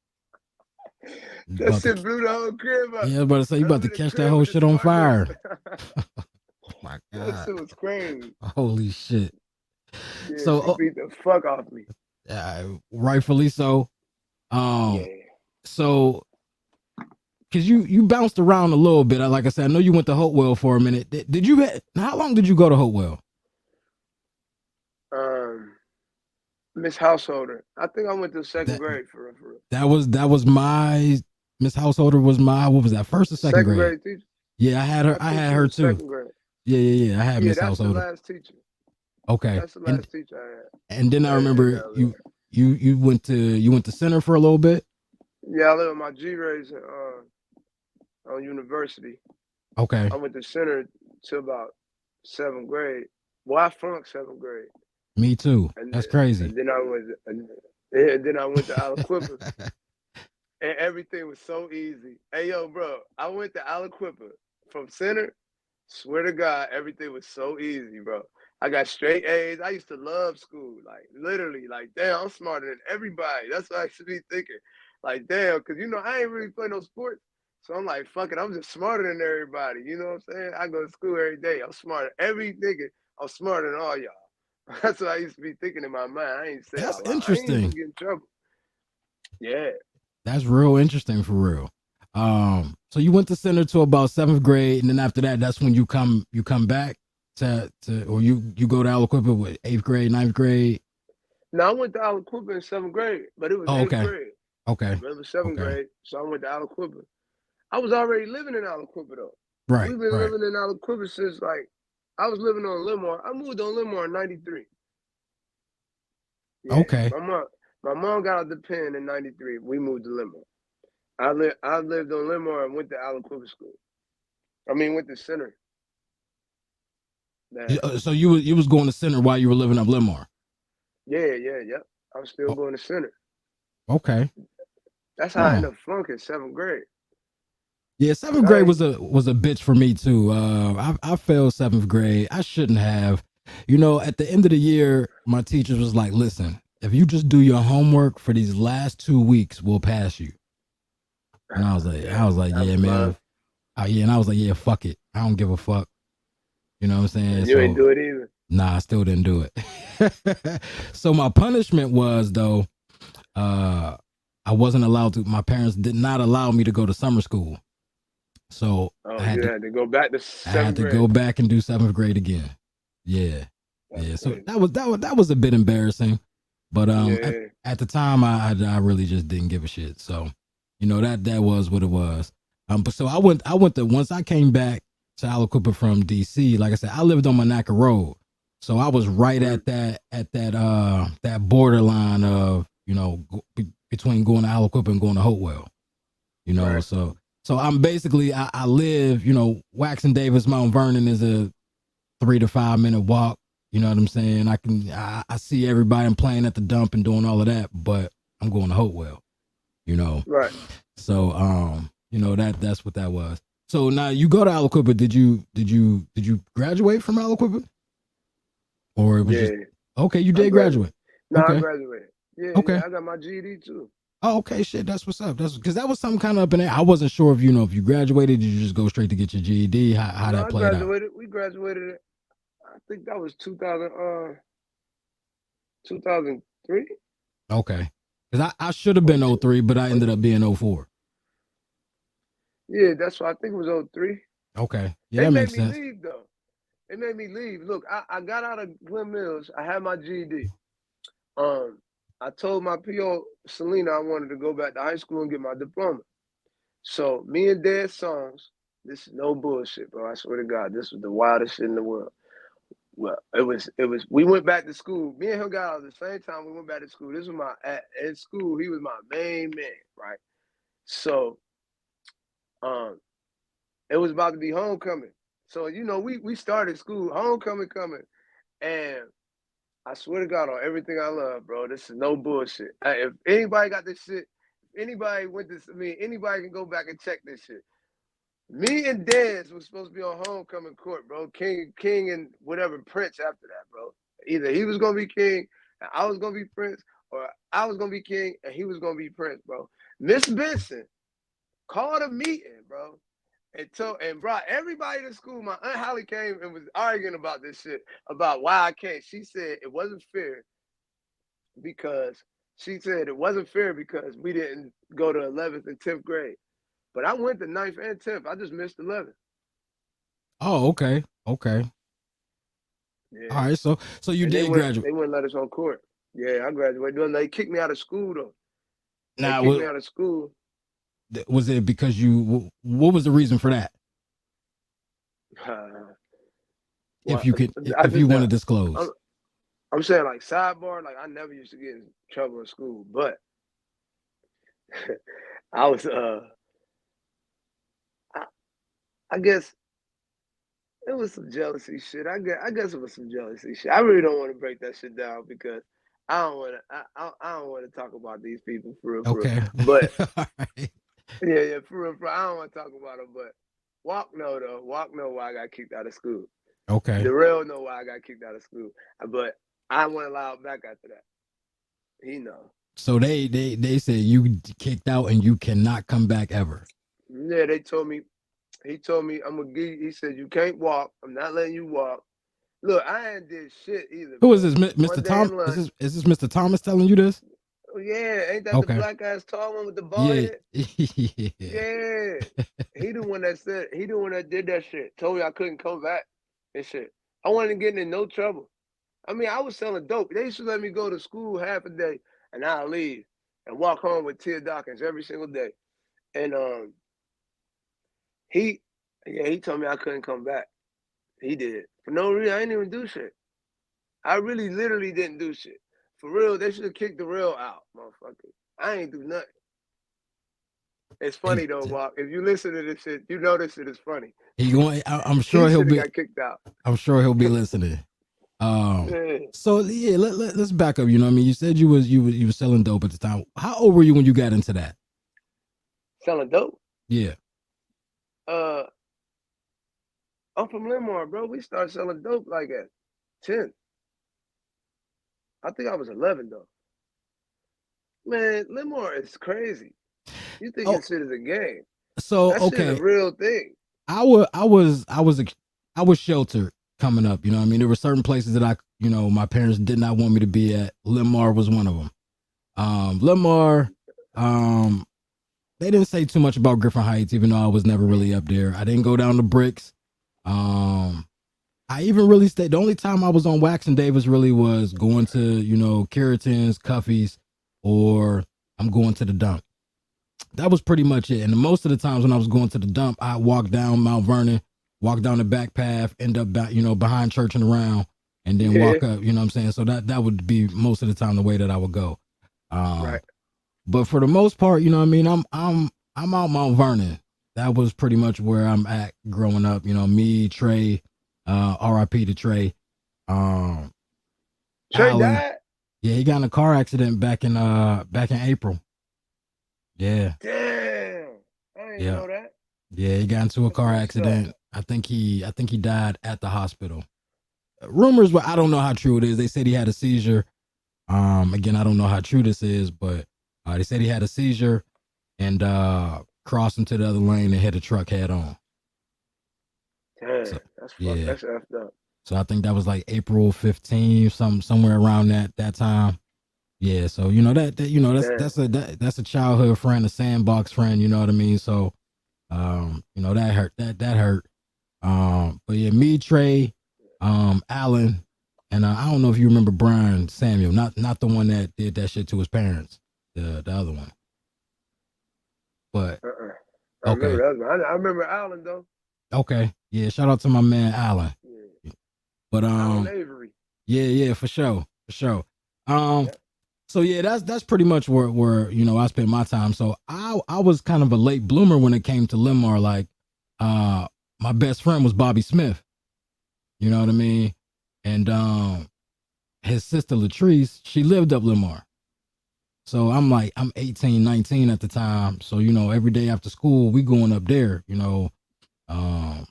That shit blew the whole crib up. Yeah, I was about to say you about to catch that whole shit on fire. Oh my god. That shit was crazy. Holy shit. Yeah, so she beat the fuck off me. Rightfully so. Yeah. So because you bounced around a little bit. Like I said, I know you went to Hopewell for a minute. Did you? How long did you go to Hopewell? Miss Householder. I think I went to 2nd grade for real. That was my Miss Householder was my, what was that, first or second grade? Teacher? Yeah, I had her too. 2nd grade. Yeah. I had Miss Householder. That's the last teacher. Okay. That's the last teacher I had. And then I remember you went to Center for a little bit. Yeah, I lived with my G-Rays on University. Okay. I went to Center till about 7th grade. Well, I flunked 7th grade. Me too. That's crazy. And then I went to Aliquippa. And everything was so easy. Hey, yo, bro, I went to Aliquippa from Center. Swear to God, everything was so easy, bro. I got straight A's. I used to love school. Like, literally, like, damn, I'm smarter than everybody. That's what I should be thinking. Like, damn, because, you know, I ain't really play no sports. So I'm like, fuck it, I'm just smarter than everybody. You know what I'm saying? I go to school every day. I'm smarter. Every nigga, I'm smarter than all y'all. That's what I used to be thinking in my mind. I ain't saying that's interesting. I ain't get in trouble. Yeah. That's real interesting for real. So you went to Center to about 7th grade, and then after that, that's when you come back to or you go to Aliquippa with 8th grade, 9th grade. No, I went to Aliquippa in 7th grade, but it was 8th grade. Okay. Remember 7th grade, so I went to Aliquippa. I was already living in Aliquippa though. Right. We've been living in Aliquippa since like I was living on Limor. I moved on Limor in '93. Yeah, okay. My mom got out the pen in '93. We moved to Limor. I lived on Limor and went to Aliquippa school. I mean, went to Center. So you was going to Center while you were living up Limor? Yeah. I was still going to Center. Okay. That's how I ended up flunking 7th grade. Yeah, 7th grade was a bitch for me too. I failed 7th grade. I shouldn't have. You know, at the end of the year, my teachers was like, "Listen, if you just do your homework for these last 2 weeks, we'll pass you." And I was like, yeah, man. And I was like, yeah, fuck it. I don't give a fuck. You know what I'm saying? You ain't do it either. Nah, I still didn't do it. So my punishment was though, I wasn't allowed to. My parents did not allow me to go to summer school. So I had to go back to 7th grade. I had to go back and do 7th grade again. Yeah. So that was a bit embarrassing. But Yeah. at the time, I really just didn't give a shit. So, you know, that was what it was. But so I went to, once I came back to Aliquippa from DC, like I said, I lived on Monaca Road. So I was right at that borderline of, you know, between going to Aliquippa and going to Hopewell. You know, Right. so I'm basically, I live, you know, Waxon Davis, Mount Vernon is a 3 to 5 minute walk. You know what I'm saying? I see everybody, I'm playing at the dump and doing all of that, but I'm going to Hopewell, you know. Right. So you know, that's what that was. So now you go to Aliquippa, did you graduate from Aliquippa? Or it was just Yeah. okay, you I did graduate. No, I Okay. graduated. Yeah, Okay. I got my GED too. Oh, okay, shit, that's what's up. That's because that was something kind of up in there. I wasn't sure if, you know, if you graduated, did you just go straight to get your GED, how No, that I played out. graduated. We graduated. I think that was 2003. Okay. Because I should have been 03, but I ended up being 04. Yeah, that's why I think it was 03. Okay. Yeah, They that made makes me sense. leave though. They made me leave. Look, I got out of Glen Mills. I had my GED. I told my PO Selena I wanted to go back to high school and get my diploma. So me and Dead Songs, this is no bullshit, bro. I swear to God, this was the wildest shit in the world. Well, it was. We went back to school. Me and him got out at the same time. We went back to school. This was in school. He was my main man, right? So, it was about to be homecoming. So you know, we started school, homecoming coming, and I swear to God on everything I love, bro. This is no bullshit. If anybody got this shit, if anybody went this, I mean, anybody can go back and check this shit. Me and Dez was supposed to be on homecoming court, bro. King and whatever Prince after that, bro. Either he was gonna be king and I was gonna be Prince, or I was gonna be king and he was gonna be Prince, bro. Miss Benson called a meeting, bro, and brought everybody to school. My Aunt Holly came and was arguing about this shit, about why I can't. She said it wasn't fair because we didn't go to 11th and 10th grade. But I went to 9th and 10th. I just missed 11th. Oh, okay. Okay. Yeah. All right. So you And did graduate. they wouldn't let us on court. Yeah, I graduated. They kicked me out of school though. They Now, kicked me out of school. was it because what was the reason for that? Well, If you want to disclose. I'm saying like sidebar, like I never used to get in trouble in school, but I was I guess it was some jealousy shit. I guess it was some jealousy shit. I really don't want to break that shit down because I don't want to. I don't want to talk about these people for real. Okay. But All right. yeah, for real. I don't want to talk about them. But Walk know why I got kicked out of school. Okay. Darrell know why I got kicked out of school. But I went allowed back after that. He know. So they said you kicked out and you cannot come back ever. Yeah, they told me. He told me I'm gonna give. He said you can't walk. I'm not letting you walk. Look, I ain't did shit either. Who is this, Mr. One day Thomas? in lunch. Is this Mr. Thomas telling you this? Oh, yeah, ain't that the Okay. black ass tall one with the bald head? Yeah. Yeah. He the one that did that shit. Told me I couldn't come back and shit. I wasn't getting in no trouble. I mean, I was selling dope. They used to let me go to school half a day and I'll leave and walk home with Tia Dawkins every single day. And he told me I couldn't come back. He did. For no reason, I didn't even do shit. I really literally didn't do shit. For real, they should have kicked the real out, motherfucker. I ain't do nothing. It's funny though, Mark. If you listen to this shit, you know this shit is funny. I'm sure he'll be got kicked out. I'm sure he'll be listening. Yeah. So yeah, let's back up. You know what I mean? You said you was selling dope at the time. How old were you when you got into that? Selling dope? Yeah. I'm from Limor, bro. We started selling dope like at 10. I think I was 11 though. Man, Limor is crazy. You think this shit is a game? So that okay, shit is a real thing. I was sheltered coming up. You know what I mean? There were certain places that my parents did not want me to be at. Limar was one of them. Limar, they didn't say too much about Griffin Heights, even though I was never really up there. I didn't go down to Bricks. I I even really stayed. The only time I was on Wax and Davis really was going to, you know, Keratin's, Cuffy's, or I'm going to the dump. That was pretty much it. And most of the times when I was going to the dump, I walked down Mount Vernon, walk down the back path, end up back, you know, behind church and around, and then Yeah. walk up. You know what I'm saying? So that would be most of the time the way that I would go. Right. But for the most part, you know what I mean, I'm out Mount Vernon. That was pretty much where I'm at growing up. You know, me, Trey, R.I.P. to Trey. Trey Alan. died? Yeah, he got in a car accident back in April. Yeah. Damn. I didn't Yeah. know that. Yeah, he got into a car accident. I think he died at the hospital. Rumors, but I don't know how true it is. They said he had a seizure. Again, I don't know how true this is, but they said he had a seizure and crossed into the other lane and hit a truck head on. Damn, So, that's yeah. That's effed up. So I think that was like April 15th, somewhere around that time. Yeah, so you know that you know that's a childhood friend, a sandbox friend, you know what I mean? So you know that hurt. That hurt. But yeah, me, Trey, Alan, and I don't know if you remember Brian Samuel, not the one that did that shit to his parents, the other one. But I remember that one. I remember Alan though. Okay, yeah, shout out to my man Alan. Yeah. But Alan Avery. yeah, for sure. So yeah, that's pretty much where you know I spent my time. So I was kind of a late bloomer when it came to Limar. Like, my best friend was Bobby Smith. You know what I mean? And his sister Latrice, she lived up Limar. So I'm 18, 19 at the time. So you know, every day after school we going up there. You know,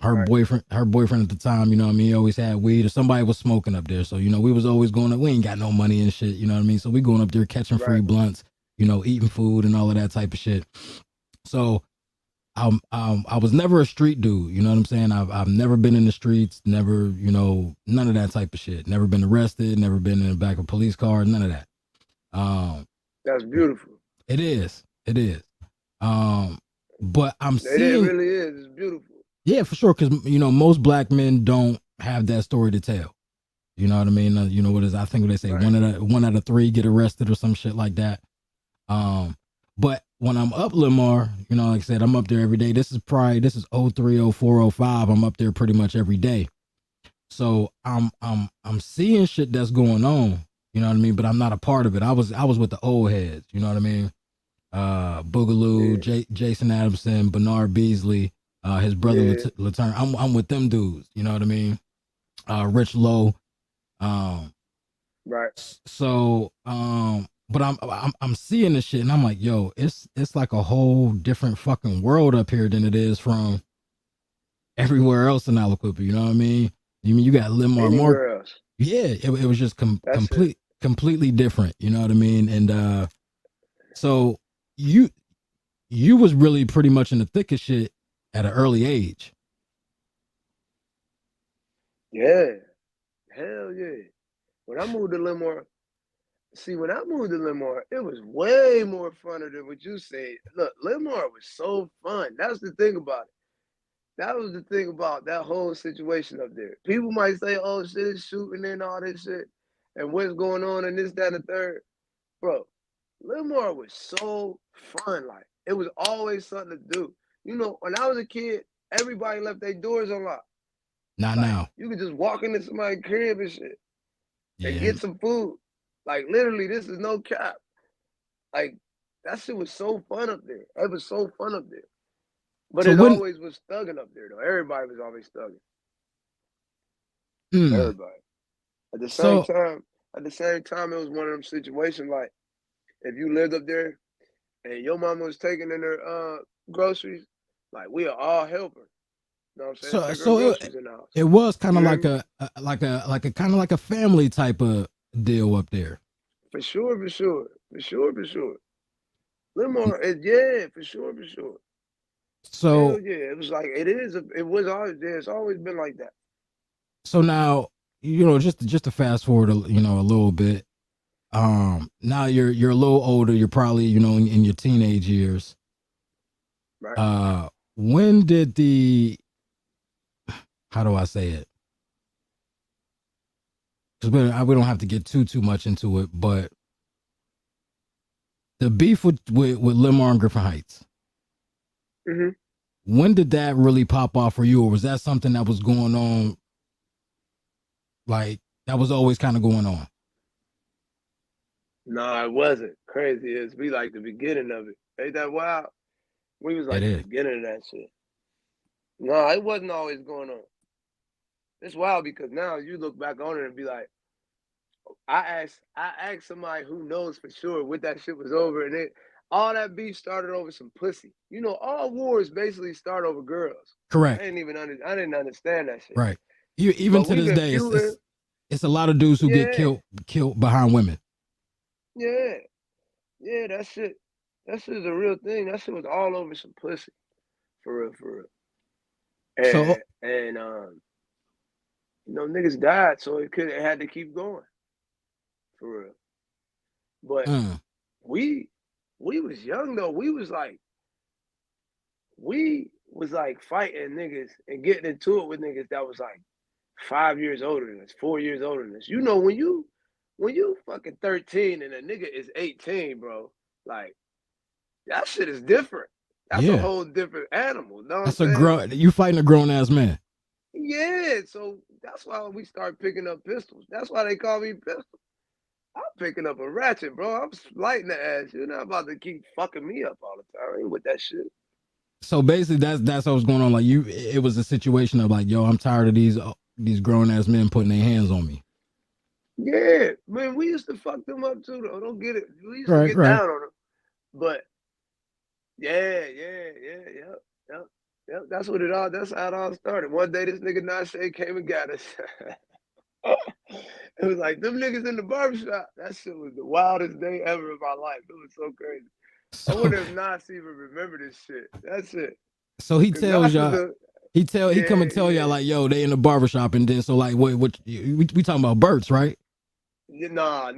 her boyfriend at the time, you know what I mean, he always had weed or somebody was smoking up there. So, you know, we was always going up, we ain't got no money and shit, you know what I mean? So we going up there catching free blunts, you know, eating food and all of that type of shit. So I was never a street dude, you know what I'm saying? I've never been in the streets, never, you know, none of that type of shit. Never been arrested, never been in the back of a police car, none of that. That's beautiful. It is. But I'm seeing, it really is. It's beautiful. Yeah, for sure. Because, you know, most black men don't have that story to tell. You know what I mean? You know what is? I think what they say, one out of three get arrested or some shit like that. But when I'm up Limar, you know, like I said, I'm up there every day. This is 03, 04, 05. I'm up there pretty much every day. So I'm seeing shit that's going on. You know what I mean? But I'm not a part of it. I was with the old heads. You know what I mean? Boogaloo, Jason Adamson, Bernard Beasley. His brother Laturn. I'm with them dudes. You know what I mean? Rich Lowe. So, but I'm seeing this shit and I'm like, yo, it's like a whole different fucking world up here than it is from everywhere else in Aliquippa. You know what I mean? You mean you got Limar more? Yeah, it was just completely different. You know what I mean? And so you was really pretty much in the thick of shit at an early age. Yeah. Hell yeah. When I moved to Limar, it was way more funner than what you said. Look, Limar was so fun. That's the thing about it. That was the thing about that whole situation up there. People might say, oh, shit, it's shooting and all this shit. And what's going on and this, that, and the third. Bro, Limar was so fun. Like, it was always something to do. You know, when I was a kid, everybody left their doors unlocked. Not now. You could just walk into somebody's crib and shit and get some food. Like, literally, this is no cap. Like, that shit was so fun up there. It was so fun up there. But so it always was thugging up there, though. Everybody was always thugging. Everybody. At the same time, it was one of them situations like, if you lived up there and your mama was taking in her groceries, like, we are all helping. You know what I'm saying? So it was kind of like a kind of like a family type of deal up there. For sure. Limar, yeah, for sure. So hell yeah, it was like it was always there. It's always been like that. So now, you know, just to fast forward, you know, a little bit. Now you're a little older. You're probably, you know, in your teenage years. Right. When did how do I say it? because we don't have to get too much into it, but the beef with Lamar and Griffin Heights. Mm-hmm. When did that really pop off for you, or was that something that was going on? Like that was always kind of going on. No, it wasn't. Crazy as we like the beginning of it. Ain't that wild? We was like It the is. beginning of that shit. No, it wasn't always going on. It's wild because now you look back on it and be like, I asked somebody who knows for sure what that shit was over, and all that beef started over some pussy. You know, all wars basically start over girls. Correct. I didn't understand that shit. Right. Even But to we've this been day, feuding. it's a lot of dudes who get Yeah, killed behind women. yeah, yeah. That shit is a real thing. That shit was all over some pussy, for real, for real. So And niggas died, so it had to keep going, for real. But we was young though. We was like fighting niggas and getting into it with niggas that was like 5 years older than us, 4 years older than us. You know, when you fucking 13 and a nigga is 18, bro, like that shit is different. That's a yeah, whole different animal. Know what I'm that's a saying? you fighting a grown ass man. Yeah, so that's why we start picking up pistols. That's why they call me pistol. I'm picking up a ratchet, bro. I'm lighting the ass. You're not about to keep fucking me up all the time. I ain't with that shit. So basically, that's what was going on. Like it was a situation of like, yo, I'm tired of these grown ass men putting their hands on me. Yeah, man, we used to fuck them up too, though. Don't get it. We used to Right, get right. down on them. But yep. That's how it all started. One day this nigga Nashe came and got us. It was like them niggas in the barbershop. That shit was the wildest day ever of my life. It was so crazy. I So wonder if Nas even remember this shit. That's it. so he Cause tells Nas was y'all. a He come and tell y'all like, yo, they in the barbershop, and then so like, what we talking about Burt's, right? nah.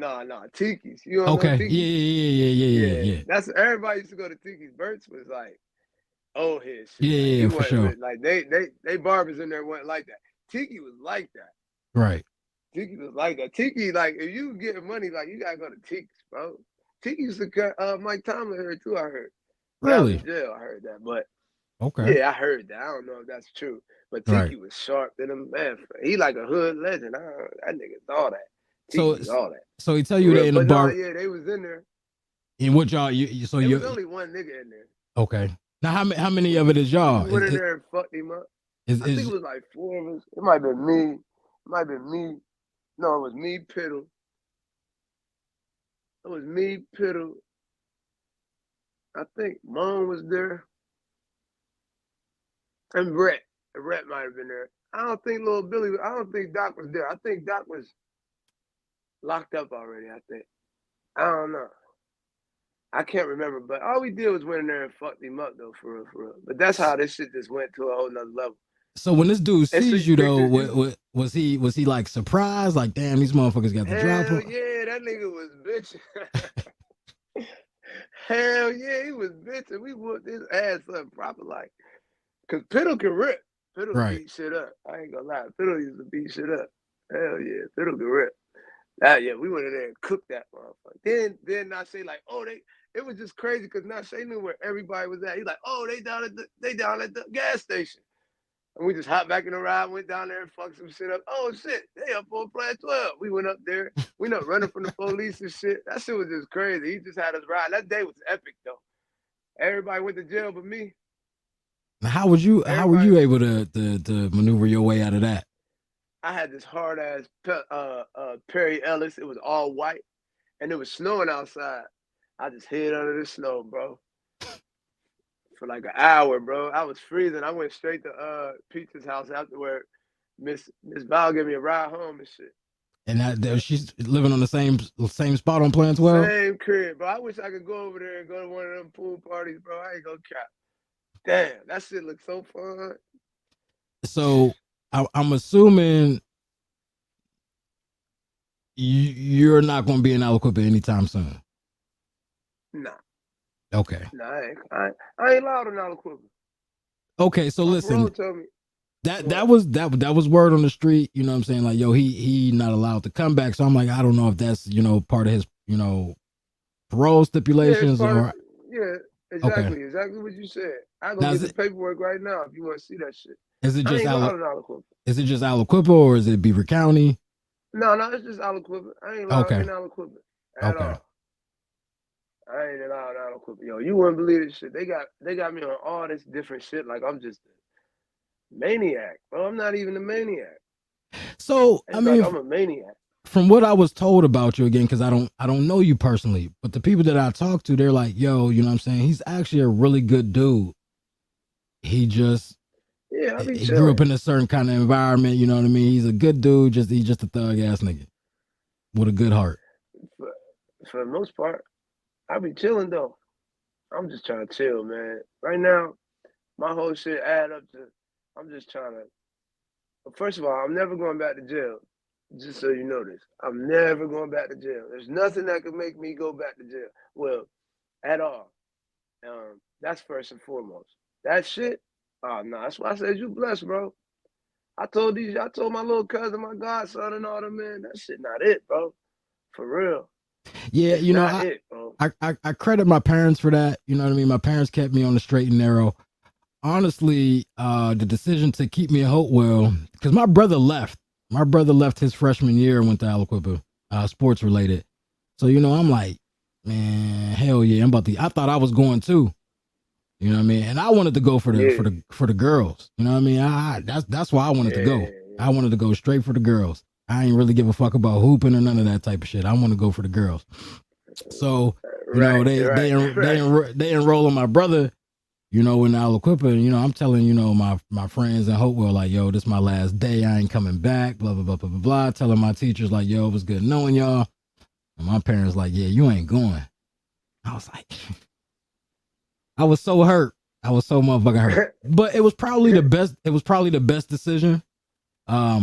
Tiki's. You don't know Okay, Tiki's? Yeah. yeah, That's everybody used to go to Tiki's. Burt's was like old head shit. Like yeah, he for wasn't sure. like they barbers in there wasn't like that. Tiki was like that. Right. Tiki was like that. Tiki, like, if you getting money, like, you gotta go to Tiki's, bro. Tiki used to cut Mike Tomlin here too, I heard. When I was Really? in jail, I heard that. But Okay. yeah, I heard that. I don't know if that's true. But Right. Tiki was sharp than a man. He like a hood legend. That nigga's all that. So Tiki was all that. so he tell For you real. they in the But no, bar. yeah, they was in there. And what y'all? So There was you only one nigga in there. okay? Now how many of it is We y'all? just went in there and fucked him up. I think Is it was like 4 of us. It might have been me. It might have been me. No, it was me, Piddle. It was me, Piddle. I think Mom was there. And Brett. Brett might have been there. I don't think Little Billy, I don't think Doc was there. I think Doc was locked up already, I think. I don't know. I can't remember, but all we did was went in there and fucked him up though, for real, for real. But that's how this shit just went to a whole nother level. so when this dude And so sees you you though, picture you. was he like surprised? Like, damn, these motherfuckers got the drop. Hell yeah, that nigga was bitching. Hell yeah, he was bitching. We whooped his ass up proper like. Cause Piddle can rip. Piddle Right. beat shit up. I ain't gonna lie. Piddle used to beat shit up. Hell yeah, Piddle can rip. Yeah, we went in there and cooked that motherfucker. Then Nashe like, oh, it was just crazy because Nashe knew where everybody was at. He's like, oh, they down at the gas station. And we just hopped back in the ride, went down there and fucked some shit up. Oh shit, they up on Plan 12. We went up there. We not running from the police and shit. That shit was just crazy. He just had us ride. That day was epic though. Everybody went to jail but me. How were you able to maneuver your way out of that? I had this hard ass Perry Ellis. It was all white, and it was snowing outside. I just hid under the snow, bro, for like an hour, bro. I was freezing. I went straight to Peach's house afterward. Miss Val gave me a ride home and shit. And she's living on the same spot on Plan 12. Same crib, bro. I wish I could go over there and go to one of them pool parties, bro. I ain't gonna cap. Damn, that shit looks so fun. So I'm assuming you're not going to be in Aliquippa anytime soon. Nah. Okay. Nah, I ain't loud in Aliquippa. Okay, so My listen. parole told me. that was word on the street. You know what I'm saying? Like, yo, he not allowed to come back. So I'm like, I don't know if that's part of his parole Yeah, it's stipulations part of or yeah, okay. exactly what you said. I go Now get the paperwork right now if you want to see that shit. is it I just ain't loud in Aliquippa. Aliquippa or is it Beaver County? No, it's just Aliquippa. I ain't loud Okay, in Aliquippa at okay. all. I ain't allowed Aliquippa. Yo, you wouldn't believe this shit. They got me on all this different shit. Like I'm just a maniac, bro. I'm not even a maniac. So I It's like mean, I'm a maniac. from what I was told about you again, because I don't know you personally, but the people that I talk to, they're like, yo, you know what I'm saying? He's actually a really good dude. He just Yeah, I be he grew up chilling. in a certain kind of environment, you know what I mean? He's a good dude, he's just a thug ass nigga with a good heart. For, for the most part, I be chilling though. I'm just trying to chill, man. Right now, my whole shit add up to. I'm just trying to. First of all, I'm never going back to jail. Just so you know this, I'm never going back to jail. There's nothing that could make me go back to jail. Well, at all. That's first and foremost. That shit. Oh no, that's why I said you blessed, bro. I told my little cousin, my godson, and all them, man. That shit not it, bro. For real, Yeah, it's not it, bro. I credit my parents for that. You know what I mean? My parents kept me on the straight and narrow. Honestly, the decision to keep me in Hopewell, because my brother left. My brother left his freshman year and went to Aliquippa, sports related. So, I'm like, man, hell yeah, I thought I was going too. You know what I mean? And I wanted to go for the Yeah, for the girls. You know what I mean? That's why I wanted to go. yeah, I wanted to go straight for the girls. I ain't really give a fuck about hooping or none of that type of shit. I want to go for the girls. So, right, right. they enrolling my brother, in Aliquippa, and I'm telling, my friends in Hopewell, like, yo, this is my last day. I ain't coming back, blah, blah, blah, blah, blah, blah. Telling my teachers, like, yo, it was good knowing y'all. And my parents, like, yeah, you ain't going. I was like, I was so hurt. I was so motherfucking hurt. But it was probably the best decision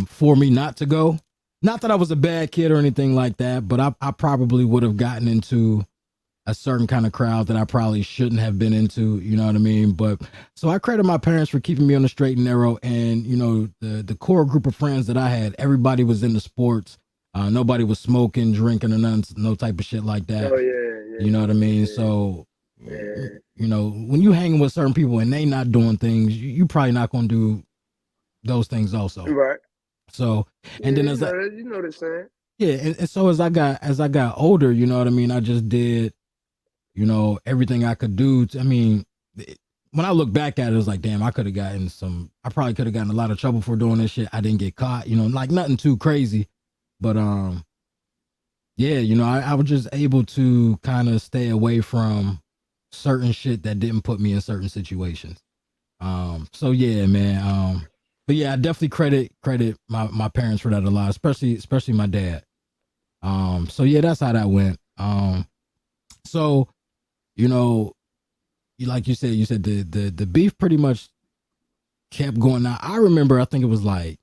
for me not to go. Not that I was a bad kid or anything like that, but I probably would have gotten into a certain kind of crowd that I probably shouldn't have been into, you know what I mean? But so I credit my parents for keeping me on the straight and narrow. And, the core group of friends that I had, everybody was into sports. Nobody was smoking, drinking, or none, no type of shit like that. Oh yeah, You know what I mean? yeah, So, yeah. when you hanging with certain people and they not doing things, you probably not going to do those things also. Right. So, and Yeah, then as I, you know the saying. yeah, and so as I got older, you know what I mean? I just did, everything I could do. I mean, when I look back at it, it was like, damn, I probably could have gotten a lot of trouble for doing this shit. I didn't get caught, like nothing too crazy. But, yeah, I was just able to kind of stay away from certain shit that didn't put me in certain situations. So yeah, man. But yeah, I definitely credit my parents for that a lot, especially my dad. So yeah, that's how that went. So, you know, like you said the beef pretty much kept going. Now I remember, I think it was like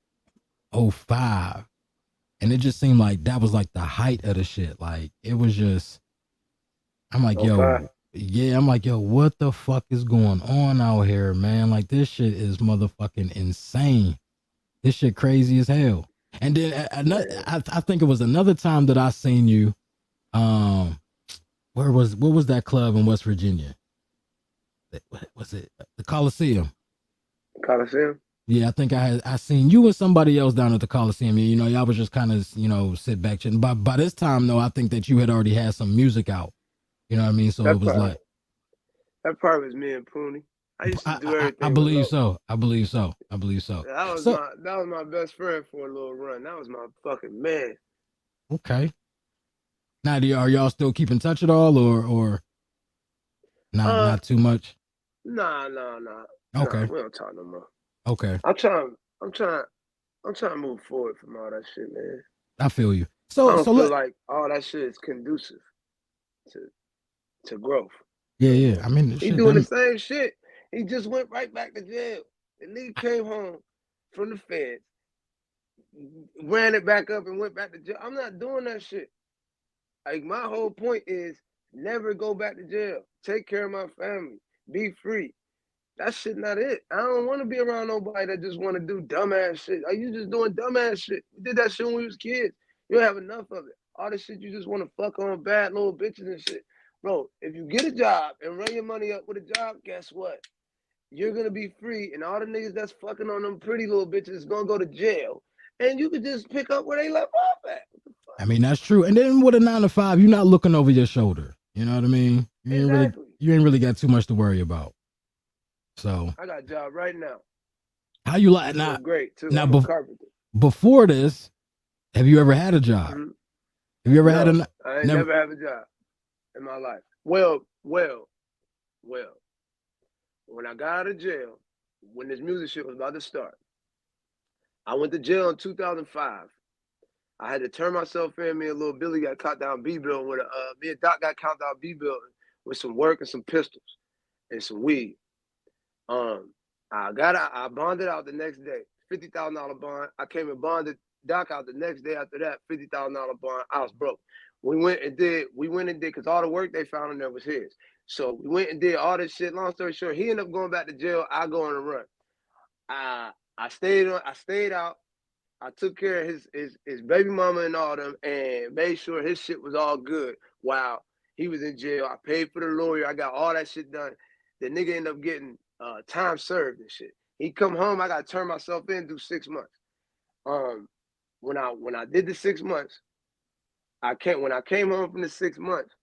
'05, and it just seemed like that was like the height of the shit. Like it was just, I'm like, Oh five. yo, yeah, I'm like, yo, what the fuck is going on out here, man? Like this shit is motherfucking insane. This shit crazy as hell. And then I think it was another time that I seen you. Um, what was that club in West Virginia? What was it? The Coliseum. Coliseum. Yeah, I think I seen you and somebody else down at the Coliseum. Y'all was just kind of sit back. By this time though, I think that you had already had some music out. You know what I mean? So it That was part like that part was me and Pooney. I used to do I everything with believe Low. so. I believe so. I believe so. So That was my best friend for a little run. That was my fucking man. okay. Now, are y'all still keep in touch at all, or Uh not too much? nah. Okay. We don't talk no more. Okay. I'm trying I'm trying I'm trying to move forward from all that shit, man. I feel you. I So don't feel let like all that shit is conducive to growth yeah, no yeah. more. I mean, He shit. doing the same shit. He just went right back to jail. The nigga came home from the feds, ran it back up and went back to jail. I'm not doing that shit. Like my whole point is never go back to jail. Take care of my family. Be free. That shit not it. I don't want to be around nobody that just want to do dumbass shit. Like, you just doing dumbass shit. We did that shit when we was kids. You don't have enough of it. All this shit you just want to fuck on bad little bitches and shit. Bro, if you get a job and run your money up with a job, guess what? You're gonna be free, and all the niggas that's fucking on them pretty little bitches is gonna go to jail. And you could just pick up where they left off at. What the fuck? I mean, that's true. And then with a 9 to 5, you're not looking over your shoulder. You know what I mean? Exactly. You ain't really got too much to worry about. So I got a job right now. how you like now? Great too. Now, I'm a carpenter. Before this, have you ever had a job? Mm-hmm. Have you ever had a? I ain't never had a job in my life. Well. When I got out of jail, when this music shit was about to start, I went to jail in 2005. I had to turn myself in. Me and little Billy got caught down B building with me and Doc got caught down B building with some work and some pistols and some weed. I bonded out the next day, $50,000 bond. I came and bonded Doc out the next day after that, $50,000 bond. I was broke. We went and did because all the work they found in there was his. So we went and did all this shit. Long story short, he ended up going back to jail. I go on a run. I stayed out. I took care of his baby mama and all them and made sure his shit was all good while he was in jail. I paid for the lawyer. I got all that shit done. The nigga ended up getting time served and shit. He come home, I got to turn myself in, do 6 months. When I did the 6 months, when I came home from the 6 months,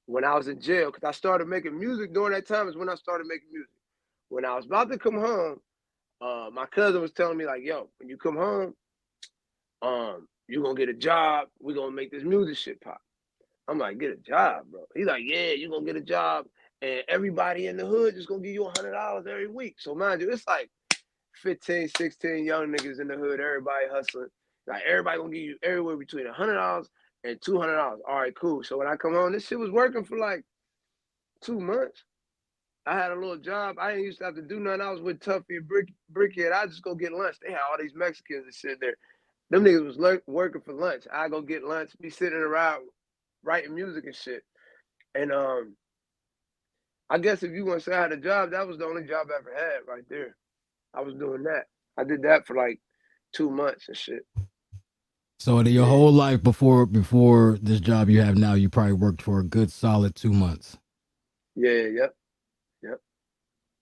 when I was in jail, because I started making music during that time is when I started making music. When I was about to come home, my cousin was telling me, like, yo, when you come home, you're going to get a job. We're going to make this music shit pop. I'm like, get a job, bro. He's like, yeah, you're going to get a job. And everybody in the hood just going to give you $100 every week. So mind you, it's like 15, 16 young niggas in the hood, everybody hustling. Like, everybody going to give you everywhere between $100 and $200. All right, cool. So when I come home, this shit was working for like 2 months. I had a little job. I didn't used to have to do nothing. I was with Tuffy and Brickhead. I just go get lunch. They had all these Mexicans and shit there. Them niggas was working for lunch. I go get lunch, be sitting around writing music and shit. And I guess if you want to say I had a job, that was the only job I ever had right there. I was doing that. I did that for like 2 months and shit. So your whole life before this job you have now, you probably worked for a good solid 2 months. Yeah, yep.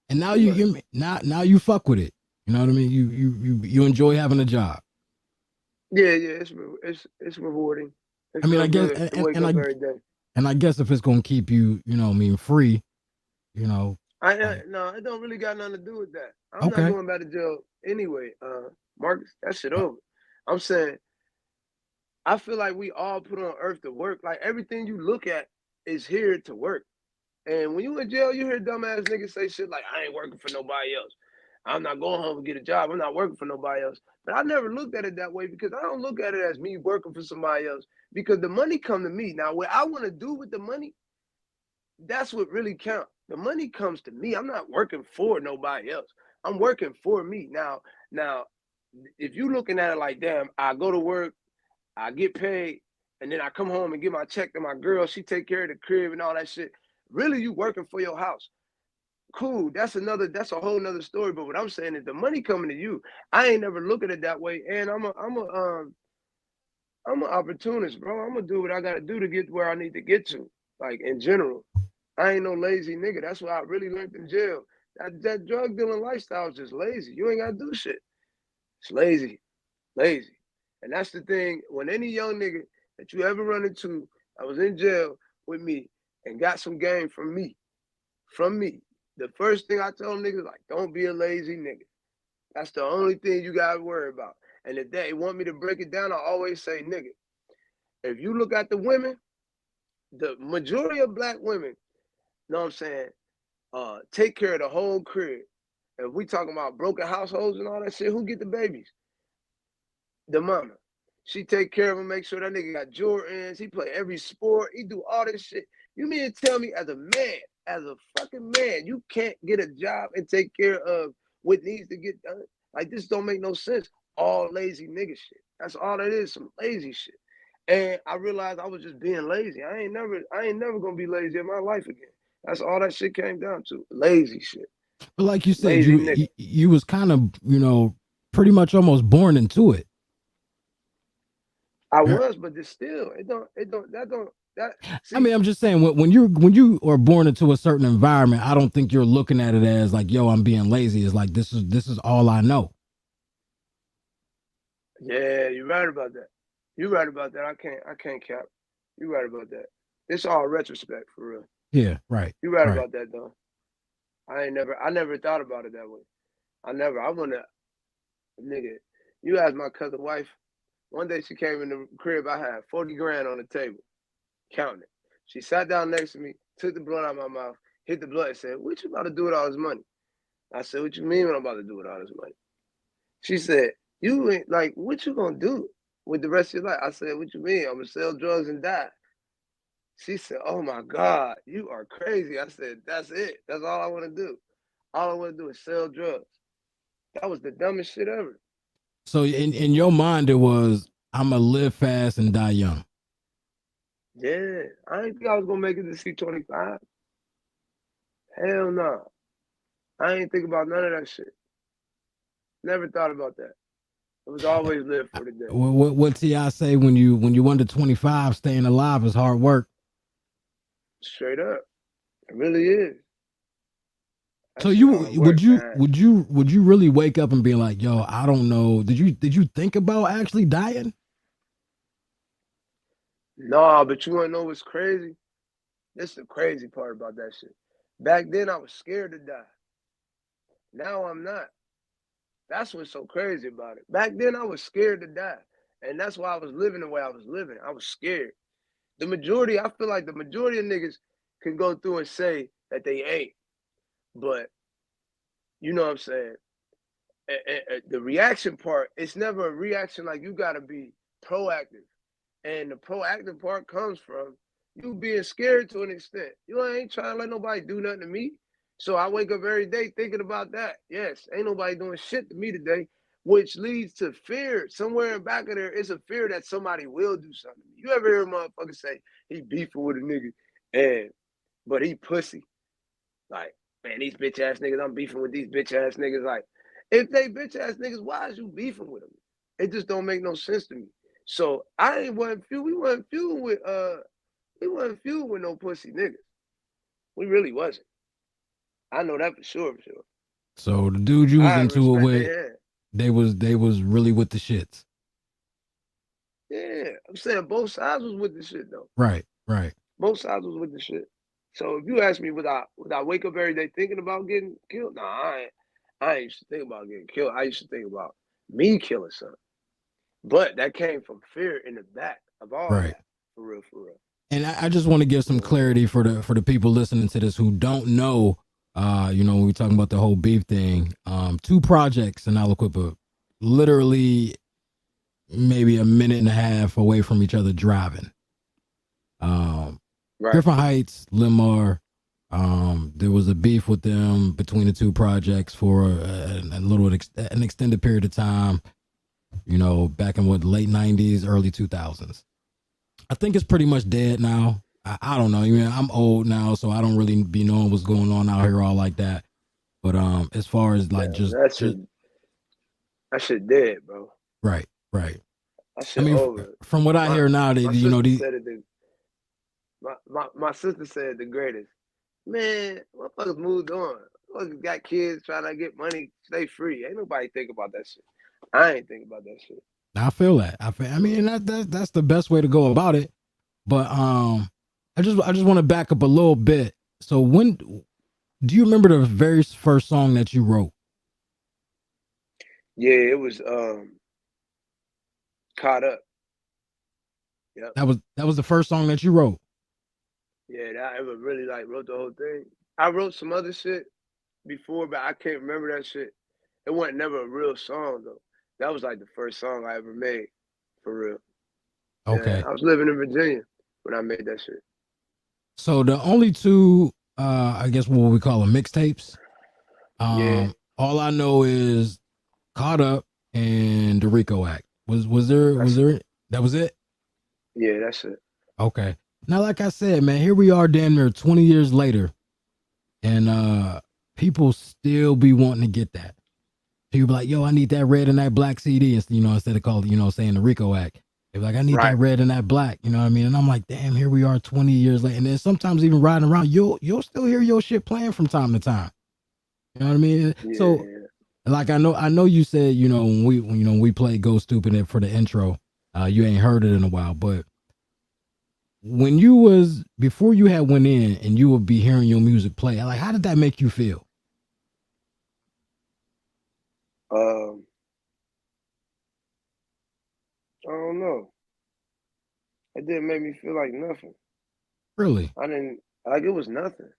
And now now you fuck with it. You know what I mean? You enjoy having a job. Yeah, it's rewarding. It's I guess and I guess if it's gonna keep you, free, no, it don't really got nothing to do with that. I'm not going back to jail anyway, Marcus. That shit over. I'm saying, I feel like we all put on earth to work. Like, everything you look at is here to work. And when you in jail, you hear dumbass niggas say shit like, I ain't working for nobody else. I'm not going home and get a job. I'm not working for nobody else. But I never looked at it that way, because I don't look at it as me working for somebody else, because the money come to me. Now, what I want to do with the money, that's what really counts. The money comes to me. I'm not working for nobody else. I'm working for me. Now, if you looking at it like, damn, I go to work, I get paid, and then I come home and get my check to my girl, she take care of the crib and all that shit. Really, you working for your house. Cool, that's a whole nother story. But what I'm saying is the money coming to you. I ain't never look at it that way. And I'm an opportunist, bro. I'm gonna do what I gotta do to get where I need to get to. Like, in general. I ain't no lazy nigga. That's what I really learned in jail. That drug dealing lifestyle is just lazy. You ain't gotta do shit. It's lazy. And that's the thing. When any young nigga that you ever run into that was in jail with me and got some game from me, the first thing I tell them niggas, like, don't be a lazy nigga. That's the only thing you gotta worry about. And if they want me to break it down, I always say, nigga, if you look at the women, the majority of black women, know what I'm saying, take care of the whole crib. If we talking about broken households and all that shit, who get the babies? The mama. She take care of him, make sure that nigga got Jordans, he play every sport, he do all this shit. You mean to tell me, as a man, as a fucking man, you can't get a job and take care of what needs to get done? Like, this don't make no sense. All lazy nigga shit. That's all it is, some lazy shit. And I realized I was just being lazy. I ain't never gonna be lazy in my life again. That's all that shit came down to. Lazy shit. But like you said, Lazy nigga. you was kind of, you know, pretty much almost born into it. I was, but it's still, see, I mean, I'm just saying when you are born into a certain environment, I don't think you're looking at it as like, yo, I'm being lazy. It's like this is all I know. yeah, you're right about that. You're right about that. I can't cap. You're right about that. It's all retrospect for real. Yeah, right. You're right Right. about that though. I never thought about it that way. I wanna, nigga, you asked my cousin wife. One day she came in the crib, I had 40 grand on the table, counting it. She sat down next to me, took the blunt out of my mouth, hit the blunt, and said, "What you about to do with all this money?" I said, "What you mean what I'm about to do with all this money?" She said, "You ain't like, what you gonna do with the rest of your life?" I said, "What you mean? I'm gonna sell drugs and die." She said, "Oh my God, you are crazy." I said, "That's it. That's all I want to do. All I want to do is sell drugs." That was the dumbest shit ever. So in your mind, it was I'm gonna live fast and die young. Yeah, I didn't think I was gonna make it to C25. Hell no. I ain't think about none of that shit. Never thought about that. It was always live for the day. What Ti say when you under 25, staying alive is hard work. Straight up. It really is. That So shit hard work, man. would you really wake up and be like, yo, I don't know. Did you think about actually dying? Nah, but you wanna know what's crazy? This is the crazy part about that shit. Back then I was scared to die. Now I'm not. That's what's so crazy about it. Back then I was scared to die. And that's why I was living the way I was living. I was scared. I feel like the majority of niggas can go through and say that they ain't. But you know what I'm saying? The reaction part, it's never a reaction like you gotta be proactive. And the proactive part comes from you being scared to an extent. You know, I ain't trying to let nobody do nothing to me. So I wake up every day thinking about that. Yes, ain't nobody doing shit to me today, which leads to fear. Somewhere in back of there, it's a fear that somebody will do something. You ever hear a motherfucker say he beefing with a nigga but he pussy? Like, man, these bitch ass niggas, I'm beefing with these bitch ass niggas. Like, if they bitch ass niggas, why is you beefing with them? It just don't make no sense to me. So we wasn't feuding with no pussy niggas. We really wasn't. I know that for sure, for sure. So the dude you was I into it respect with, their head. they was really with the shits. Yeah, I'm saying both sides was with the shit though. Right, right. Both sides was with the shit. So if you ask me, would I wake up every day thinking about getting killed? Nah, I ain't used to think about getting killed. I used to think about me killing something. But that came from fear in the back of all Right. that. For real, for real. And I just want to give some clarity for the people listening to this who don't know. You know, when we're talking about the whole beef thing, two projects in Aliquippa, literally maybe a minute and a half away from each other driving. Right. Griffin Heights, Limar. There was a beef with them between the two projects for an extended period of time. You know, back in late '90s, early 2000s. I think it's pretty much dead now. I don't know. I mean, I'm old now, so I don't really be knowing what's going on out here all like that. But as far as like that shit dead, bro. right. That I shit mean, over. from what I hear now, that you know, My sister said the greatest. Man, motherfuckers moved on. Motherfuckers got kids trying to get money, stay free. Ain't nobody think about that shit. I ain't think about that shit. I feel that. I mean, that's the best way to go about it. But I just want to back up a little bit. So when do you remember the very first song that you wrote? Yeah, it was Caught Up. Yep. That was the first song that you wrote. Yeah, that I ever really like wrote the whole thing. I wrote some other shit before, but I can't remember that shit. It wasn't never a real song though. That was like the first song I ever made, for real. Yeah, Okay. I was living in Virginia when I made that shit. So the only two, I guess what we call them mixtapes. Yeah. All I know is Caught Up and the Rico Act. Was there that was it? Yeah, that's it. Okay. Now, like I said, man, here we are damn near 20 years later. and people still be wanting to get that. People be like, yo, I need that red and that black CD, instead of calling, saying the Rico Act. They're like, I need Right. that red and that black, you know what I mean? And I'm like, damn, here we are 20 years later. And then sometimes even riding around, you'll still hear your shit playing from time to time. You know what I mean? So Yeah. like I know you said, when we played Go Stupid for the intro, you ain't heard it in a while, but when before you had went in and you would be hearing your music play, like how did that make you feel? Um, I don't know. It didn't make me feel like nothing. Really? I didn't like it was nothing.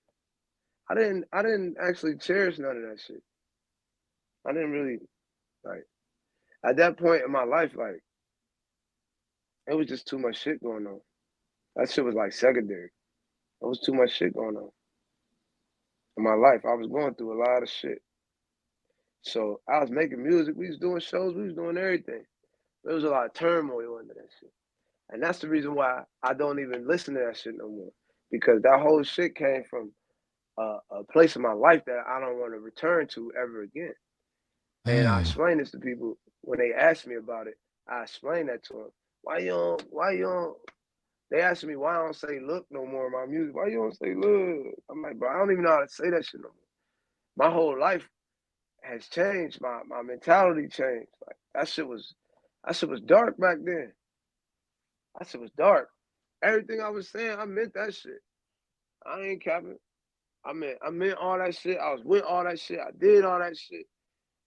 I didn't actually cherish none of that shit. I didn't really like at that point in my life, like it was just too much shit going on. That shit was like secondary. There was too much shit going on in my life. I was going through a lot of shit. So I was making music, we was doing shows, we was doing everything. There was a lot of turmoil under that shit. And that's the reason why I don't even listen to that shit no more. Because that whole shit came from a place in my life that I don't want to return to ever again. And I Man. explain this to people when they ask me about it. I explain that to them. Why you don't, they ask me why I don't say look no more in my music. Why you don't say look? I'm like, bro, I don't even know how to say that shit no more. My whole life has changed. My mentality changed. Like that shit was dark back then. That shit was dark. Everything I was saying, I meant that shit. I ain't capping. I meant all that shit. I was with all that shit. I did all that shit.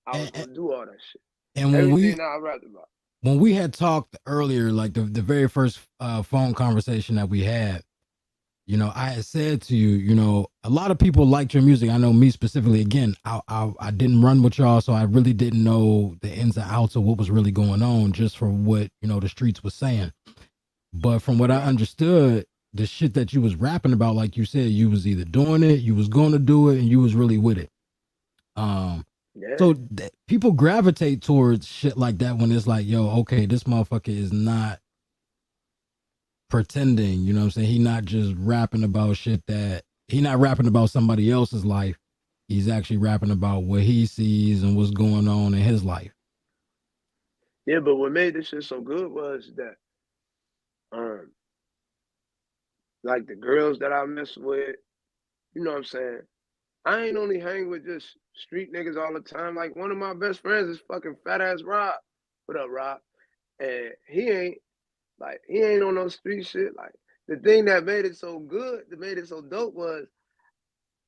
I was And, gonna do all that shit. and Everything that I rapped about. when we had talked earlier, like the very first phone conversation that we had, I had said to you, a lot of people liked your music. I know me specifically. Again, I didn't run with y'all, so I really didn't know the ins and outs of what was really going on, just from what the streets was saying. But from what I Right. understood, the shit that you was rapping about, like you said, you was either doing it, you was going to do it, and you was really with it. Um, Yeah. so people gravitate towards shit like that when it's like, yo, okay, this motherfucker is not pretending, you know what I'm saying? He not just rapping about shit that he not rapping about somebody else's life. He's actually rapping about what he sees and what's going on in his life. Yeah, but what made this shit so good was that um like the girls that I mess with, you know what I'm saying? I ain't only hang with just street niggas all the time. Like one of my best friends is fucking fat ass Rob. What up, Rob? And he ain't on no street shit. Like the thing that made it so good, that made it so dope was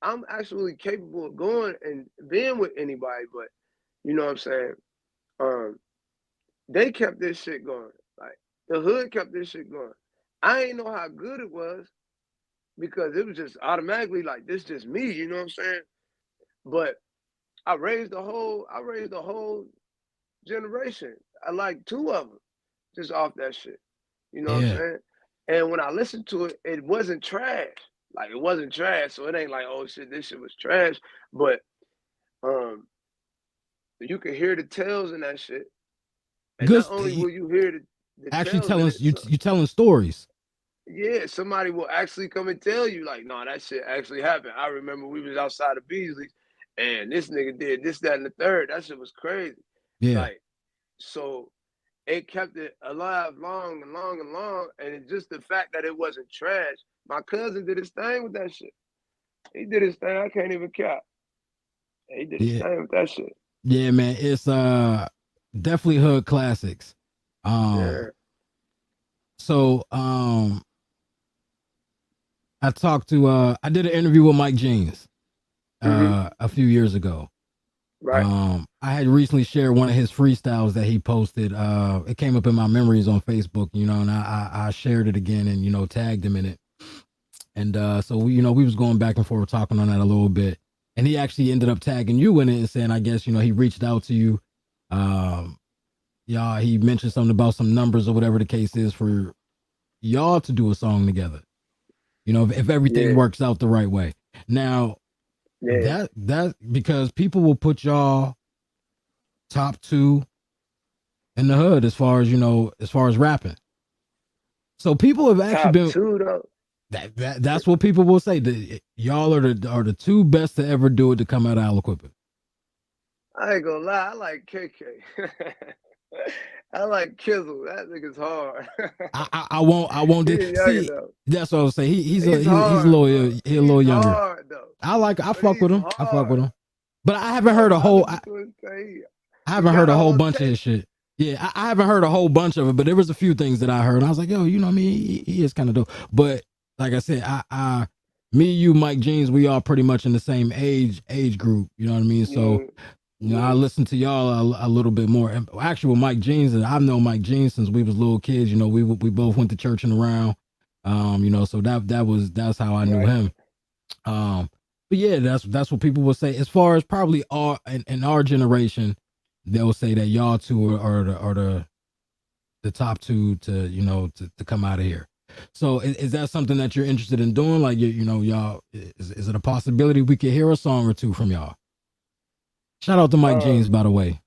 I'm actually capable of going and being with anybody, but you know what I'm saying? Um, they kept this shit going. Like the hood kept this shit going. I ain't know how good it was because it was just automatically like this just me, you know what I'm saying? But I raised a whole generation. I like two of them just off that shit. You know what I'm Yeah. saying? And when I listened to it, it wasn't trash. Like it wasn't trash. So it ain't like, oh shit, this shit was trash. But um you can hear the tells in that shit. And Good. not only will you hear the Actually tells in telling it, you so you telling stories. yeah, somebody will actually come and tell you, like, no, that shit actually happened. I remember we was outside of Beasley's and this nigga did this, that, and the third. That shit was crazy. Yeah. Like, so it kept it alive long and long and long. And it's just the fact that it wasn't trash. My cousin did his thing with that shit. He did his thing. I can't even cap. He did his Yeah. thing with that shit. Yeah, man. It's definitely hood classics. Um Yeah. so I did an interview with Mike Jeans Hmm. a few years ago. Right. I had recently shared one of his freestyles that he posted. It came up in my memories on Facebook, and I shared it again and tagged him in it. And so we was going back and forth talking on that a little bit. And he actually ended up tagging you in it and saying, I guess, he reached out to you. Um, y'all, he mentioned something about some numbers or whatever the case is for y'all to do a song together. If everything Yeah. works out the right way. Now, Yeah. that because people will put y'all top two in the hood as far as rapping. So people have actually Top been two though. That's what people will say. Y'all are the two best to ever do it to come out of Aliquippa. I ain't gonna lie, I like KK. I like Kizzle. That nigga's hard. I won't He young see. though. That's what I'm saying. He's He's a hard, little bro. he a little He's younger. hard though. I But fuck with he's him. I fuck with hard. him. But I haven't heard Bro, a I whole. listen to his thing. I He haven't heard got a a whole whole bunch of his tape. shit. Yeah, I haven't heard a whole bunch of it, but there was a few things that I heard. I was like, yo, you know what I mean? He is kind of dope. But like I said, me, you, Mike Jeans, we all pretty much in the same age group. You know what I mean? So, I listen to y'all a little bit more. And actually, with Mike Jeans, I've known Mike Jeans since we was little kids. You know, we both went to church and around. So that's how I knew him. But yeah, that's what people will say. As far as probably in our generation, they'll say that y'all two are the top two to come out of here. So is that something that you're interested in doing? Like y'all, is it a possibility we could hear a song or two from y'all? Shout out to Mike Jeans, by the way.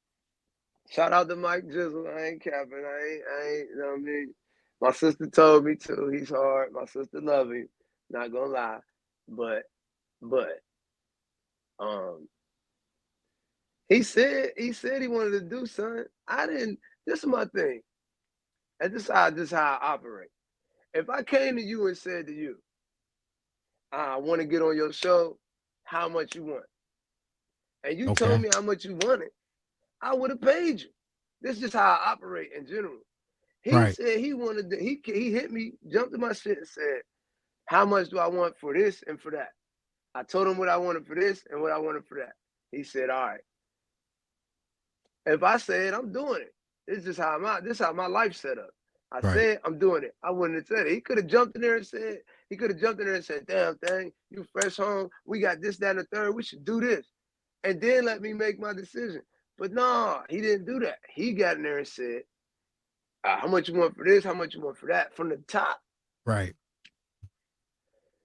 Shout out to Mike Jizzle. I ain't capping. I ain't, you know what I mean? My sister told me to. He's hard. My sister love him. Not gonna lie. But, um, he said he wanted to do something. I didn't. This is my thing. And this is how I operate. If I came to you and said to you, I want to get on your show, how much you want? And you told me how much you wanted, I would have paid you. This is just how I operate in general. He said he wanted to, he hit me, jumped in my shit and said, how much do I want for this and for that? I told him what I wanted for this and what I wanted for that. He said, all right. If I said I'm doing it, this is how my life set up. I said I'm doing it. I wouldn't have said it. He could have jumped in there and said, damn Thang, you fresh home. We got this, that, and the third. We should do this. And then let me make my decision. But no, he didn't do that. He got in there and said, how much you want for this? How much you want for that? From the top. Right.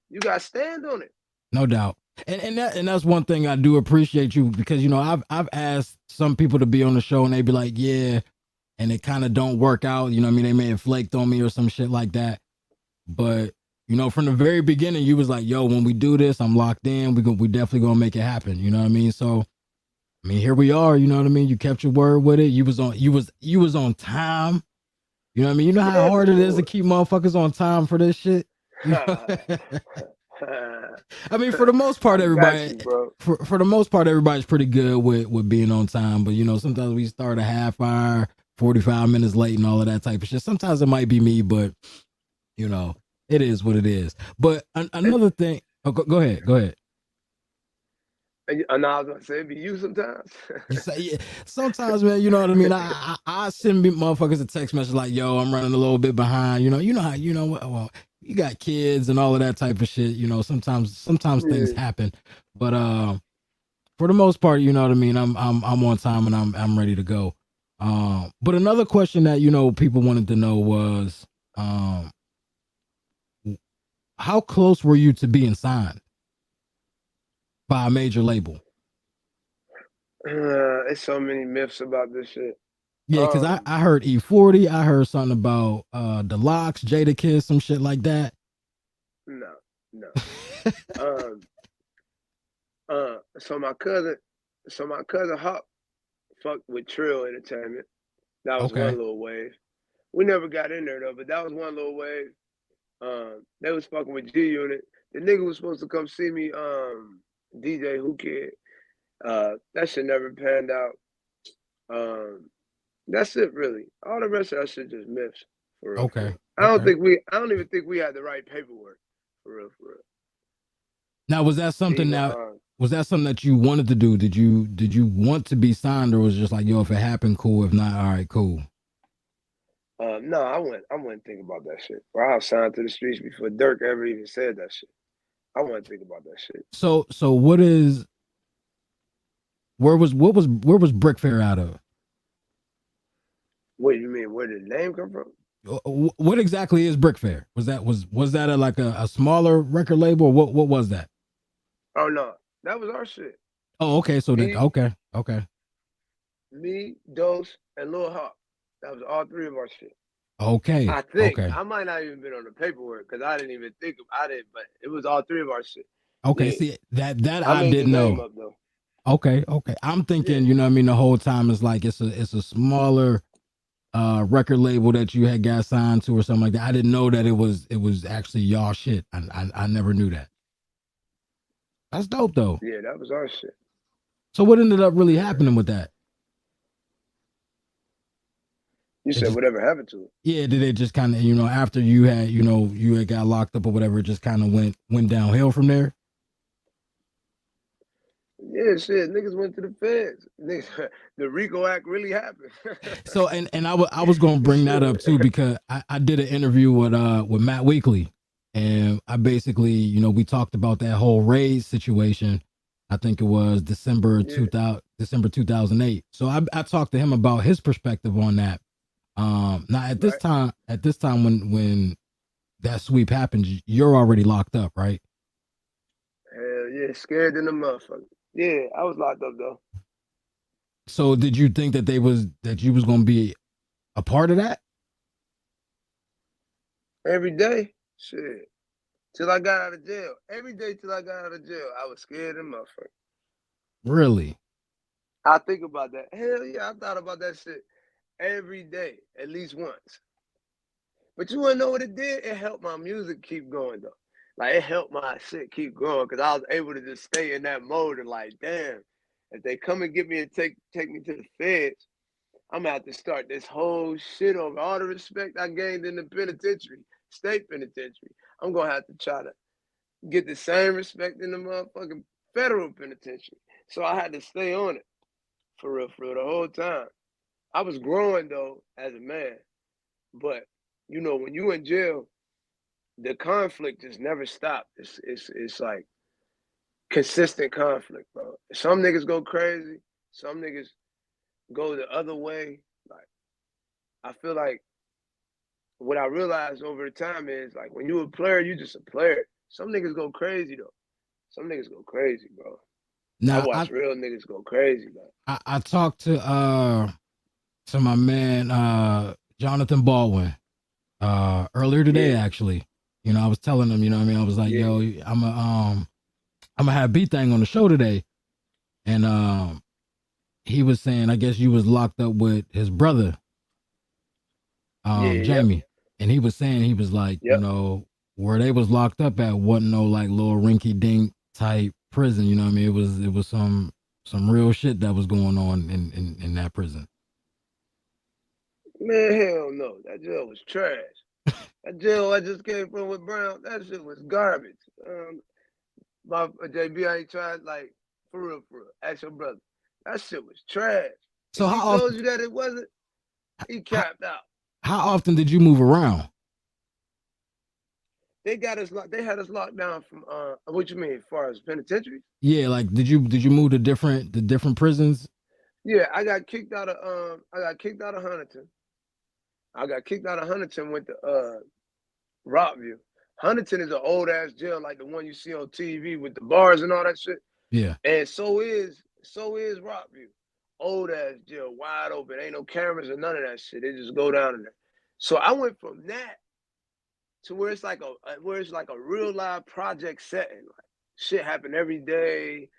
You got to stand on it. No doubt. And that's one thing I do appreciate you because I've asked some people to be on the show and they be like, yeah, and it kind of don't work out. You know what I mean? They may have flaked on me or some shit like that. But from the very beginning, you was like, yo, when we do this, I'm locked in. We definitely gonna make it happen. You know what I mean? So I mean, here we are. You know what I mean? You kept your word with it. You was on time. You know what I mean? You know how hard it is to keep motherfuckers on time for this shit. I mean, for the most part, everybody for the most part, everybody's pretty good with being on time. But sometimes we start a half hour, 45 minutes late, and all of that type of shit. Sometimes it might be me, but it is what it is. But another thing. Oh, go ahead. And I was gonna say, it be you sometimes. Sometimes, man, you know what I mean. I send motherfuckers a text message like, "Yo, I'm running a little bit behind." You know how well, you got kids and all of that type of shit. Sometimes things happen, but for the most part, you know what I mean. I'm on time and I'm ready to go. But another question that people wanted to know was, how close were you to being signed by a major label? There's so many myths about this shit. Yeah, because I heard E40, I heard something about Deluxe, Jadakiss, some shit like that. No. So my cousin Hawk fucked with Trill Entertainment. That was one little wave. We never got in there though, but that was one little wave. They was fucking with G Unit. The nigga was supposed to come see me, DJ Who Kid. That shit never panned out. That's it really. All the rest of that shit just myths. For real. Okay. I don't even think we had the right paperwork. For real. Now was that something that you wanted to do? Did you want to be signed, or was it just like, yo, if it happened, cool. If not, all right, cool. No, I wouldn't think about that shit. Bro, I was signed to the streets before Dirk ever even said that shit. I wouldn't think about that shit. So where was Brick Fair out of? What do you mean? Where did the name come from? What exactly is Brick Fair? Was that like a smaller record label, or what was that? Oh no, that was our shit. Oh, okay. So okay. Me, Dose, and Lil Hawk. That was all three of our shit. Okay. I think Okay. I might not even been on the paperwork because I didn't even think about it, but it was all three of our shit. Okay. Yeah, See that I I made the didn't name know. up though. Okay. Okay. I'm Yeah, thinking, you know what I mean, the whole time it's like it's a smaller record label that you had got signed to or something like that. I didn't know that it was actually y'all shit. I never knew that. That's dope though. yeah, that was our shit. So what ended up really Yeah. happening with that? You It said just whatever happened to it. yeah, did it just kind of, you know, after you had got locked up or whatever, it just kind of went downhill from there? Yeah, shit. Niggas went to the feds. Niggas, the RICO Act really happened. So I was gonna bring that up too Shit. because I did an interview with Matt Weekly, and I basically, you know, we talked about that whole raid situation. I think it was Yeah, December 2008. So I talked to him about his perspective on that. Now right. at this time when that sweep happened, you're already locked up, right? Hell yeah, scared in the motherfucker. Yeah, I was locked up though. So did you think that you was gonna be a part of that? Every day. Shit. Till I got out of jail. Every day till I got out of jail, I was scared in the motherfucker. Really? I think about that. Hell yeah, I thought about that shit every day, at least once. But you wanna know what it did? It helped my music keep going though. Like it helped my shit keep growing because I was able to just stay in that mode and like, damn, if they come and get me and take me to the feds, I'm gonna have to start this whole shit over. All the respect I gained in the penitentiary, state penitentiary, I'm gonna have to try to get the same respect in the motherfucking federal penitentiary. So I had to stay on it for real, the whole time. I was growing though as a man, but you know, when you in jail, the conflict just never stopped. It's like consistent conflict, bro. Some niggas go crazy, some niggas go the other way. Like I feel like what I realized over the time is like when you a player, you just a player. Some niggas go crazy though. Some niggas go crazy, bro. I Now watch real niggas go crazy, man. I talked to my man Jonathan Baldwin earlier today Yeah, actually. You know, I was telling him, you know what I mean? I was like, yeah, yo, I'm gonna have B Thang on the show today. And he was saying, I guess you was locked up with his brother, yeah, yep, Jamie. And he was saying he was like, you yep. know, where they was locked up at wasn't no like little rinky dink type prison, you know what I mean? It was some real shit that was going on in that prison. Man, hell no. That jail was trash. That jail I just came from with Brown, that shit was garbage. My JB ain't tried like for real. Ask your brother. That shit was trash. So If he told you that it wasn't, he how, capped out. how often did you move around? They got us locked. They had us locked down from what you mean, as far as penitentiaries? Yeah, like did you move to different prisons? Yeah, I got kicked out of Huntington. I got kicked out of Huntington with the Rockview. Huntington is an old ass jail like the one you see on TV with the bars and all that shit. Yeah. And so is Rockview. Old ass jail, wide open. Ain't no cameras or none of that shit. They just go down in there. So I went from that to where it's like a real live project setting. Like shit happen every day.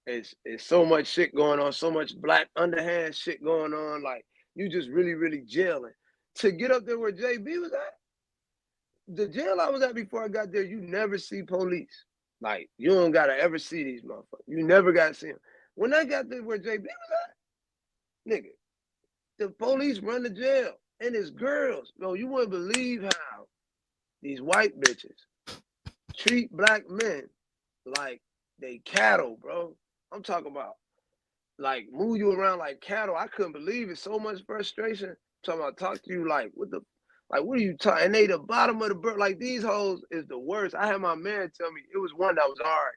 It's so much shit going on, so much black underhand shit going on. Like you just really, really jailing. To get up there where JB was at, the jail I was at before I got there, you never see police. Like you don't gotta ever see these motherfuckers. You never gotta see them. When I got there where JB was at, nigga, the police run the jail and it's girls. Bro, you wouldn't believe how these white bitches treat black men like they cattle, bro. I'm talking about like move you around like cattle. I couldn't believe it. So much frustration. I'm talking about talk to you what are you talking? And they the bottom of the bird. Like these hoes is the worst. I had my man tell me it was one that was all right.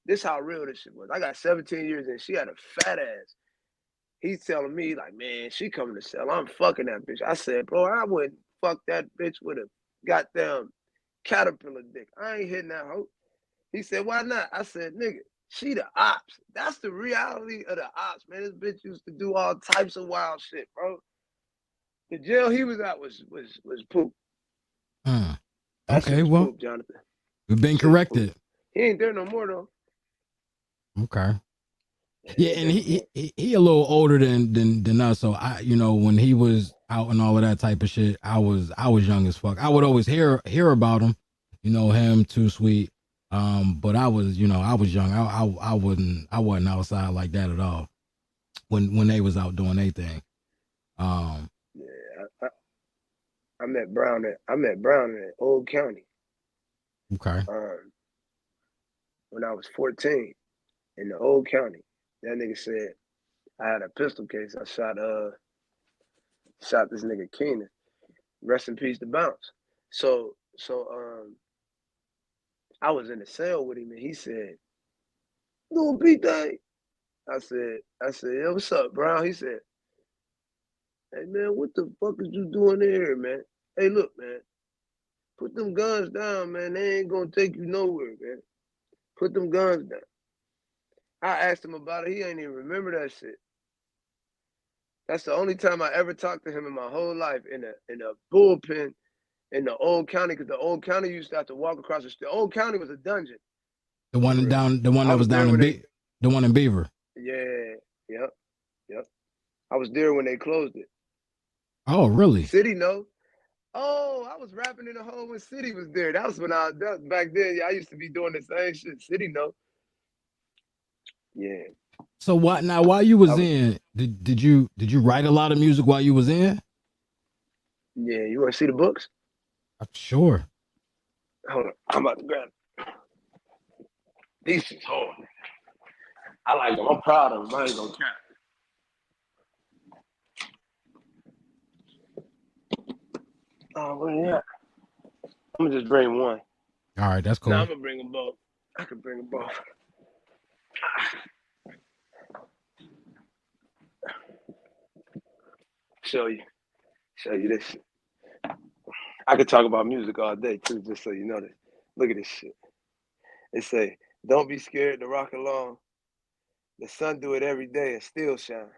This how real this shit was. I got 17 years and she had a fat ass. He's telling me like, man, she coming to sell. I'm fucking that bitch. I said, bro, I wouldn't fuck that bitch with a goddamn caterpillar dick. I ain't hitting that hoe. He said, why not? I said, nigga, she the ops. That's the reality of the ops, man. This bitch used to do all types of wild shit, bro. The jail he was at was poop. Okay, well, poop, Jonathan. we've been corrected. He ain't there no more though. Okay. Yeah, and he a little older than us. So I, when he was out and all of that type of shit, I was young as fuck. I would always hear about him, him Too Sweet. But I was young. I wasn't outside like that at all when they was out doing their thing. Yeah, I met Brown in Old County. Okay. When I was 14 in the Old County, that nigga said I had a pistol case. I shot this nigga Keenan. Rest in peace to Bounce. So I was in the cell with him and he said, "Little B-Thang." I said, "Yo, what's up, Brown?" He said, "Hey man, what the fuck is you doing here, man? Hey, look, man, put them guns down, man. They ain't gonna take you nowhere, man. Put them guns down." I asked him about it. He ain't even remember that shit. That's the only time I ever talked to him in my whole life in a bullpen in the Old County, because the Old County used to have to walk across the street. The Old County was a dungeon. The one that was down in the one in Beaver. Yeah, yep. I was there when they closed it. Oh, really? City, no. Oh, I was rapping in the hole when City was there. That was when back then. I used to be doing the same shit. City, no. Yeah. So while you was in, did you write a lot of music while you was in? Yeah, you want to see the books? Sure. Hold on, I'm about to grab it. These is hard. I like them. I'm proud of them. I ain't gonna cap. Oh, where they at? I'm gonna just bring one. All right, that's cool. Nah, I'm gonna bring them both. I can bring them both. Show you this shit. I could talk about music all day too, just so you know this. Look at this shit. It say, "Don't be scared to rock along. The sun do it every day and still shine."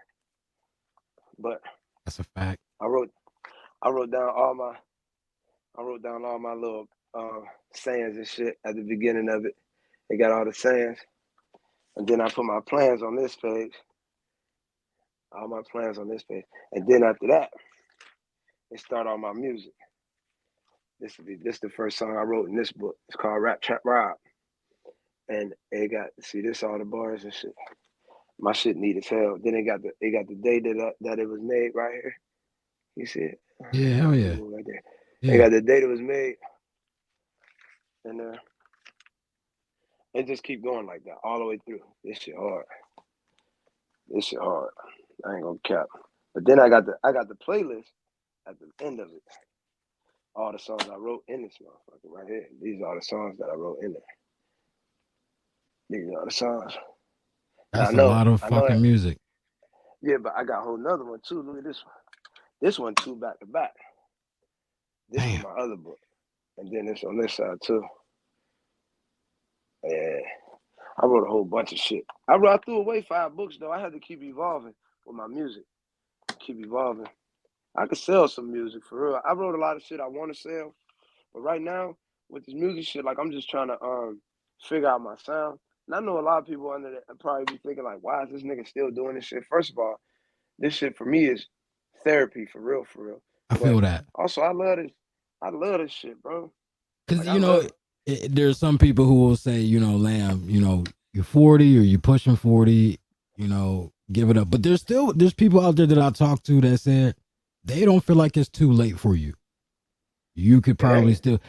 But that's a fact. I wrote down all my little sayings and shit at the beginning of it. It got all the sayings, and then I put my plans on this page. All my plans on this page, and then after that, it start on my music. This the first song I wrote in this book. It's called Rap Trap Rob, and it got this all the bars and shit. My shit neat as hell. Then it got the day that it was made right here. You see it? Yeah, hell yeah. Right there. Yeah. It got the date it was made, and it just keep going like that all the way through. This shit hard. I ain't gonna cap. But then I got the playlist at the end of it. All the songs I wrote in this motherfucker right here. These are the songs that I wrote in there. These are the songs. That's a lot of fucking music. Yeah, but I got a whole nother one too. Look at this one. This one too, back to back. This is my other book. And then it's on this side too. Yeah. I wrote a whole bunch of shit. I threw away 5 books though. I had to keep evolving with my music. Keep evolving. I could sell some music for real. I wrote a lot of shit I want to sell. But right now, with this music shit, like I'm just trying to figure out my sound. And I know a lot of people under that probably be thinking like, why is this nigga still doing this shit? First of all, this shit for me is therapy for real, for real. I feel that. Also, I love this shit, bro. Because there's some people who will say, Lamb, you're 40 or you're pushing 40, give it up. But there's people out there that I talk to that said they don't feel like it's too late for you. You could probably still,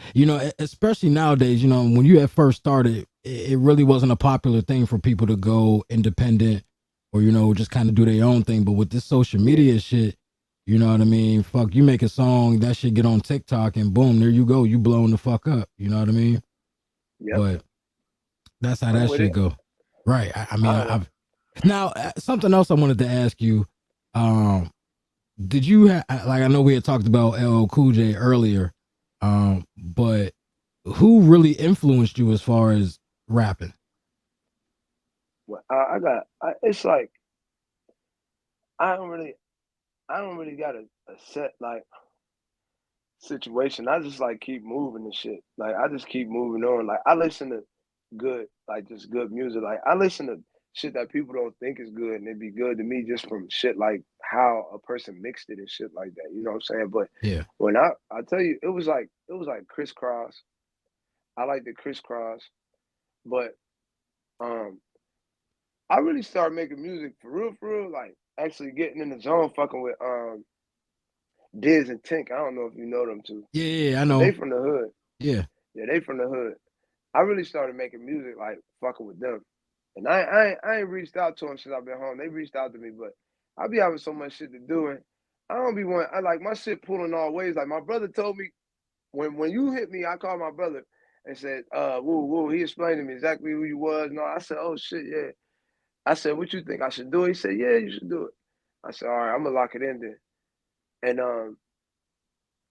especially nowadays, when you had first started, it really wasn't a popular thing for people to go independent or, just kind of do their own thing. But with this social media shit, you know what I mean? Fuck, you make a song, that shit get on TikTok and boom, there you go. You blowing the fuck up. You know what I mean? Yeah. But that's how that shit go. Right. I mean, now something else I wanted to ask you. Did you like? I know we had talked about LL Cool J earlier, but who really influenced you as far as rapping? Well, it's like I don't really got set like situation. I just like keep moving and shit. Like I just keep moving on. Like I listen to good, like just good music. Like I listen to shit that people don't think is good and it be good to me just from shit like how a person mixed it and shit like that. You know what I'm saying? But Yeah. when I tell you, it was like crisscross. I like the crisscross, but um I really started making music for real, like actually getting in the zone fucking with Diz and Tink. I don't know if you know them two, Yeah, yeah, I but they know. from the hood. Yeah. Yeah, they from the hood. I really started making music like fucking with them. And I ain't reached out to them since I've been home. They reached out to me, but I be having so much shit to do and I don't be one. I like my shit pulling all ways. Like my brother told me when you hit me, I called my brother and said, woo, woo. He explained to me exactly who you was. No, I said, oh shit, yeah. I said, what you think I should do? He said, yeah, you should do it. I said, all right, I'm gonna lock it in there. And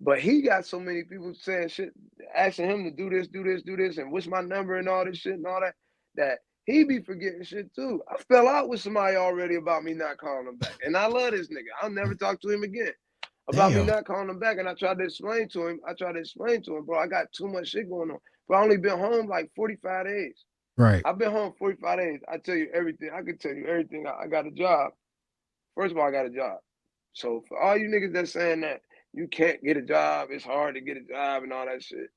but he got so many people saying shit, asking him to do this, do this, do this, and what's my number and all this shit and all that, that he be forgetting shit too. I fell out with somebody already about me not calling him back. And I love this nigga. I'll never talk to him again about me Damn. not calling him back. And I tried to explain to him, bro, I got too much shit going on. But I only been home like 45 days. Right. I've been home 45 days. I tell you everything. I can tell you everything. I got a job. First of all, I got a job. So for all you niggas that's saying that you can't get a job, it's hard to get a job and all that shit,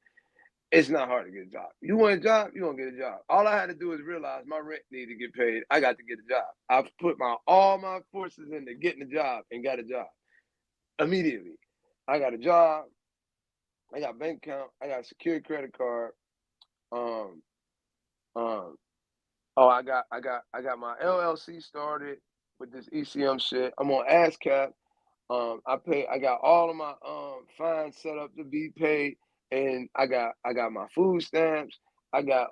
it's not hard to get a job. You want a job, you gonna get a job. All I had to do is realize my rent needed to get paid. I got to get a job. I put all my forces into getting a job and got a job immediately. I got a job. I got a bank account. I got a secure credit card. Um, um, oh, I got my LLC started with this ECM shit. I'm on ASCAP. I got all of my fines set up to be paid, and I got my food stamps. I got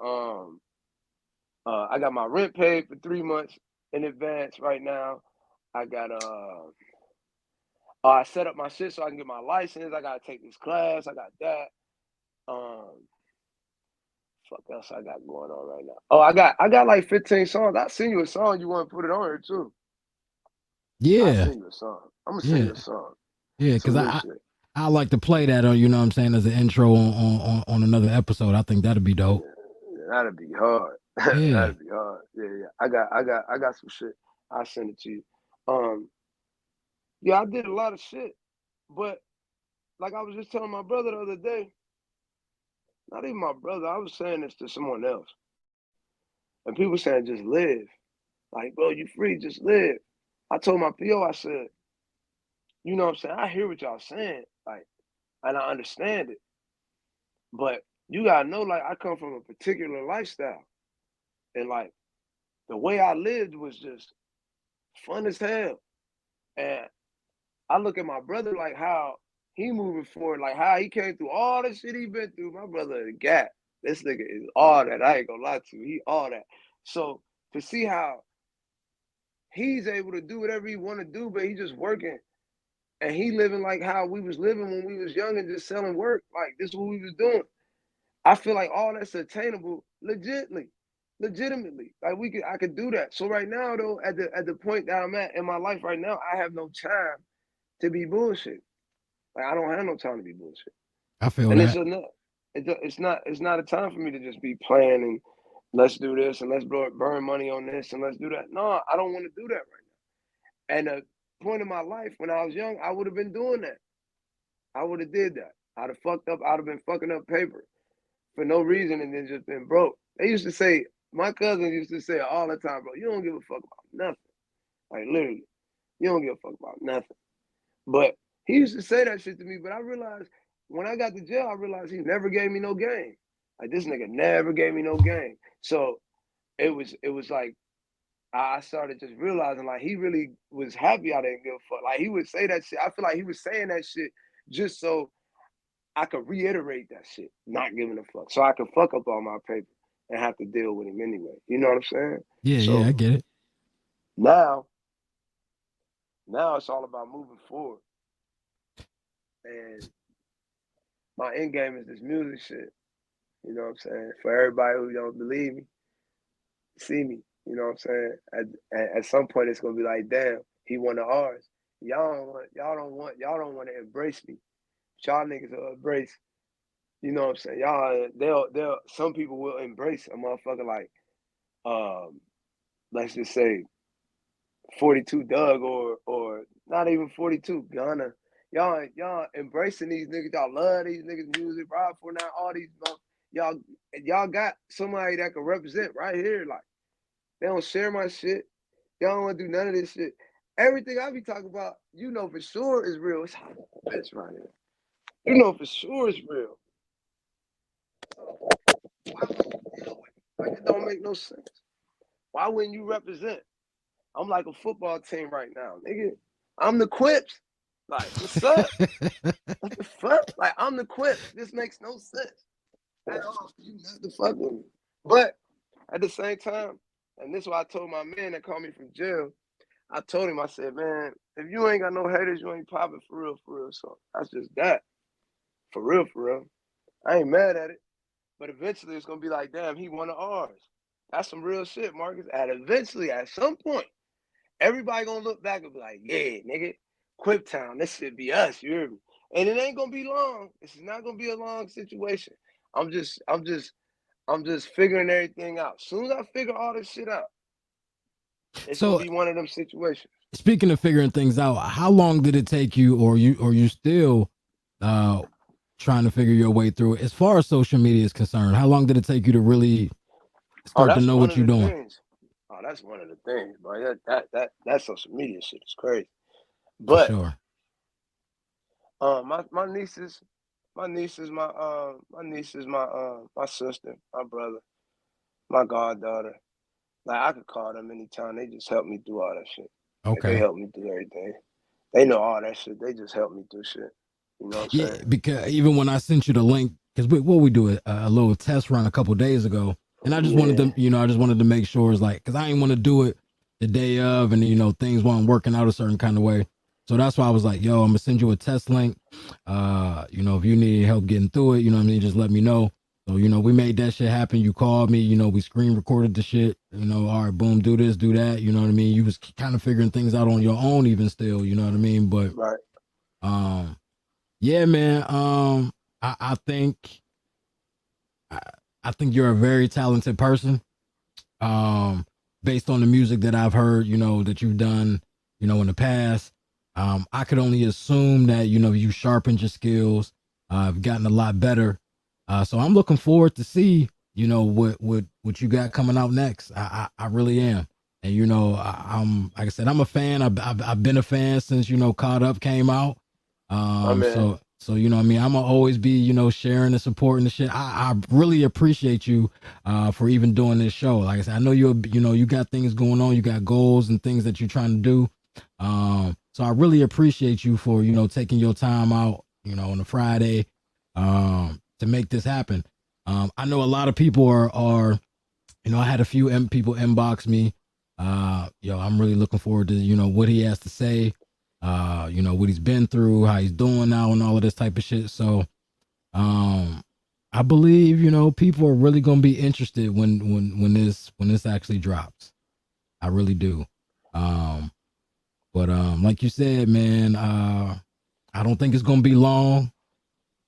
my rent paid for 3 months in advance right now. I got I set up my shit so I can get my license. I gotta take this class. I got that. Um, fuck else I got going on right now. Oh, I got like 15 songs. I send you a song. You want to put it on here too? I Yeah. send you a song. I'm gonna send Yeah. you a song. Yeah. Because Some new shit. I like to play that on, you know what I'm saying, as an intro on another episode. I think that'd be dope. Yeah, that'd be hard. Yeah. That'd be hard. Yeah, yeah. I got some shit. I'll send it to you. Um, yeah, I did a lot of shit, but like I was just telling my brother the other day, not even my brother, I was saying this to someone else. And people saying just live. Like, bro, you free, just live. I told my PO, I said, you know what I'm saying? I hear what y'all saying, like, and I understand it. But you gotta know, like, I come from a particular lifestyle. And like the way I lived was just fun as hell. And I look at my brother like how he moving forward, like how he came through all the shit he been through. My brother is a gap. This nigga is all that. I ain't gonna lie to you. He all that. So to see how he's able to do whatever he want to do, but he just working and he living like how we was living when we was young and just selling work. Like this is what we was doing. I feel like all that's attainable legitimately. Like I could do that. So right now though, at the point that I'm at in my life right now, I have no time to be bullshit. Like I don't have no time to be bullshit. I feel And that. it's not a time for me to just be playing and let's do this and let's burn money on this and let's do that. No, I don't want to do that right now. And the point in my life when I was young, I would have been doing that. I would have did that. I'd have fucked up. I'd have been fucking up paper for no reason and then just been broke. They used to say, my cousin used to say all the time, bro, you don't give a fuck about nothing. Like literally, you don't give a fuck about nothing. But he used to say that shit to me, but I realized when I got to jail, I realized he never gave me no game. Like this nigga never gave me no game. So it was like I started just realizing like he really was happy I didn't give a fuck. Like he would say that shit. I feel like he was saying that shit just so I could reiterate that shit, not giving a fuck. So I could fuck up all my paper and have to deal with him anyway. You know what I'm saying? Yeah, yeah, I So get it. now, now it's all about moving forward. And my end game is this music shit. You know what I'm saying? For everybody who don't believe me, see me. You know what I'm saying? At some point, it's gonna be like, damn, he one of ours. y'all don't want to embrace me. Y'all niggas will embrace. You know what I'm saying? Y'all, they'll. Some people will embrace a motherfucker like, um, let's just say 42 Doug or not even 42 Gunna. Y'all embracing these niggas. Y'all love these niggas music. Rob for now. All these y'all got somebody that can represent right here. Like they don't share my shit. Y'all don't want to do none of this shit. Everything I be talking about, you know for sure is real. It's hot bitch right here. You know for sure it's real. Why wouldn't you deal with it? Like it don't make no sense. Why wouldn't you represent? I'm like a football team right now, nigga. I'm the Quips. Like, what's up? What the fuck? Like, I'm the Quips. This makes no sense at all. You not the fuck with me. But at the same time, and this is what I told my man that called me from jail. I told him, I said, man, if you ain't got no haters, you ain't popping for real, for real. So that's just that. For real, for real. I ain't mad at it. But eventually it's gonna be like, damn, he one of ours. That's some real shit, Marcus. And eventually, at some point, everybody gonna look back and be like, yeah, nigga, Quip Town, this should be us, you hear me? And it ain't gonna be long. This is not gonna be a long situation. I'm just figuring everything out. As soon as I figure all this shit out, it's gonna So be one of them situations. speaking of figuring things out, how long did it take you, or you still uh trying to figure your way through it? As far as social media is concerned, how long did it take you to really Oh, start to that's know one what of you're the doing? things. Oh, that's one of the things, bro. That social media shit is crazy. For But sure. my nieces, my sister, my brother, my goddaughter. Like I could call them anytime. They just help me do all that shit. Like they Okay. help me do everything. They know all that shit. They just help me do shit. You know what I'm Yeah, saying? because even when I sent you the link, because what we do a little test run a couple days ago, and I just wanted Yeah. to, I just wanted to make sure it's like, because I didn't want to do it the day of, and things weren't working out a certain kind of way. So that's why I was like, yo, I'm gonna send you a test link. If you need help getting through it, just let me know. So, we made that shit happen. You called me, we screen recorded the shit, all right, boom, do this, do that, you know what I mean? You was kind of figuring things out on your own even still, you know what I mean? But Right. um yeah, man. I think I, I think you're a very talented person. Um, Based on the music that I've heard, that you've done, in the past. I could only assume that you sharpened your skills. I've gotten a lot better. So I'm looking forward to see, what you got coming out next. I really am. And I'm like I said, I'm a fan. I've been a fan since Caught Up came out. My man. So what I mean, I'm gonna always be sharing and supporting the shit. I really appreciate you for even doing this show. Like I said, I know you got things going on, you got goals and things that you're trying to do. So I really appreciate you for taking your time out on a Friday to make this happen. I know a lot of people are I had a few people inbox me. I'm really looking forward to what he has to say. What he's been through, how he's doing now, and all of this type of shit. So, I believe people are really gonna be interested when this actually drops. I really do. But like you said, man, I don't think it's gonna be long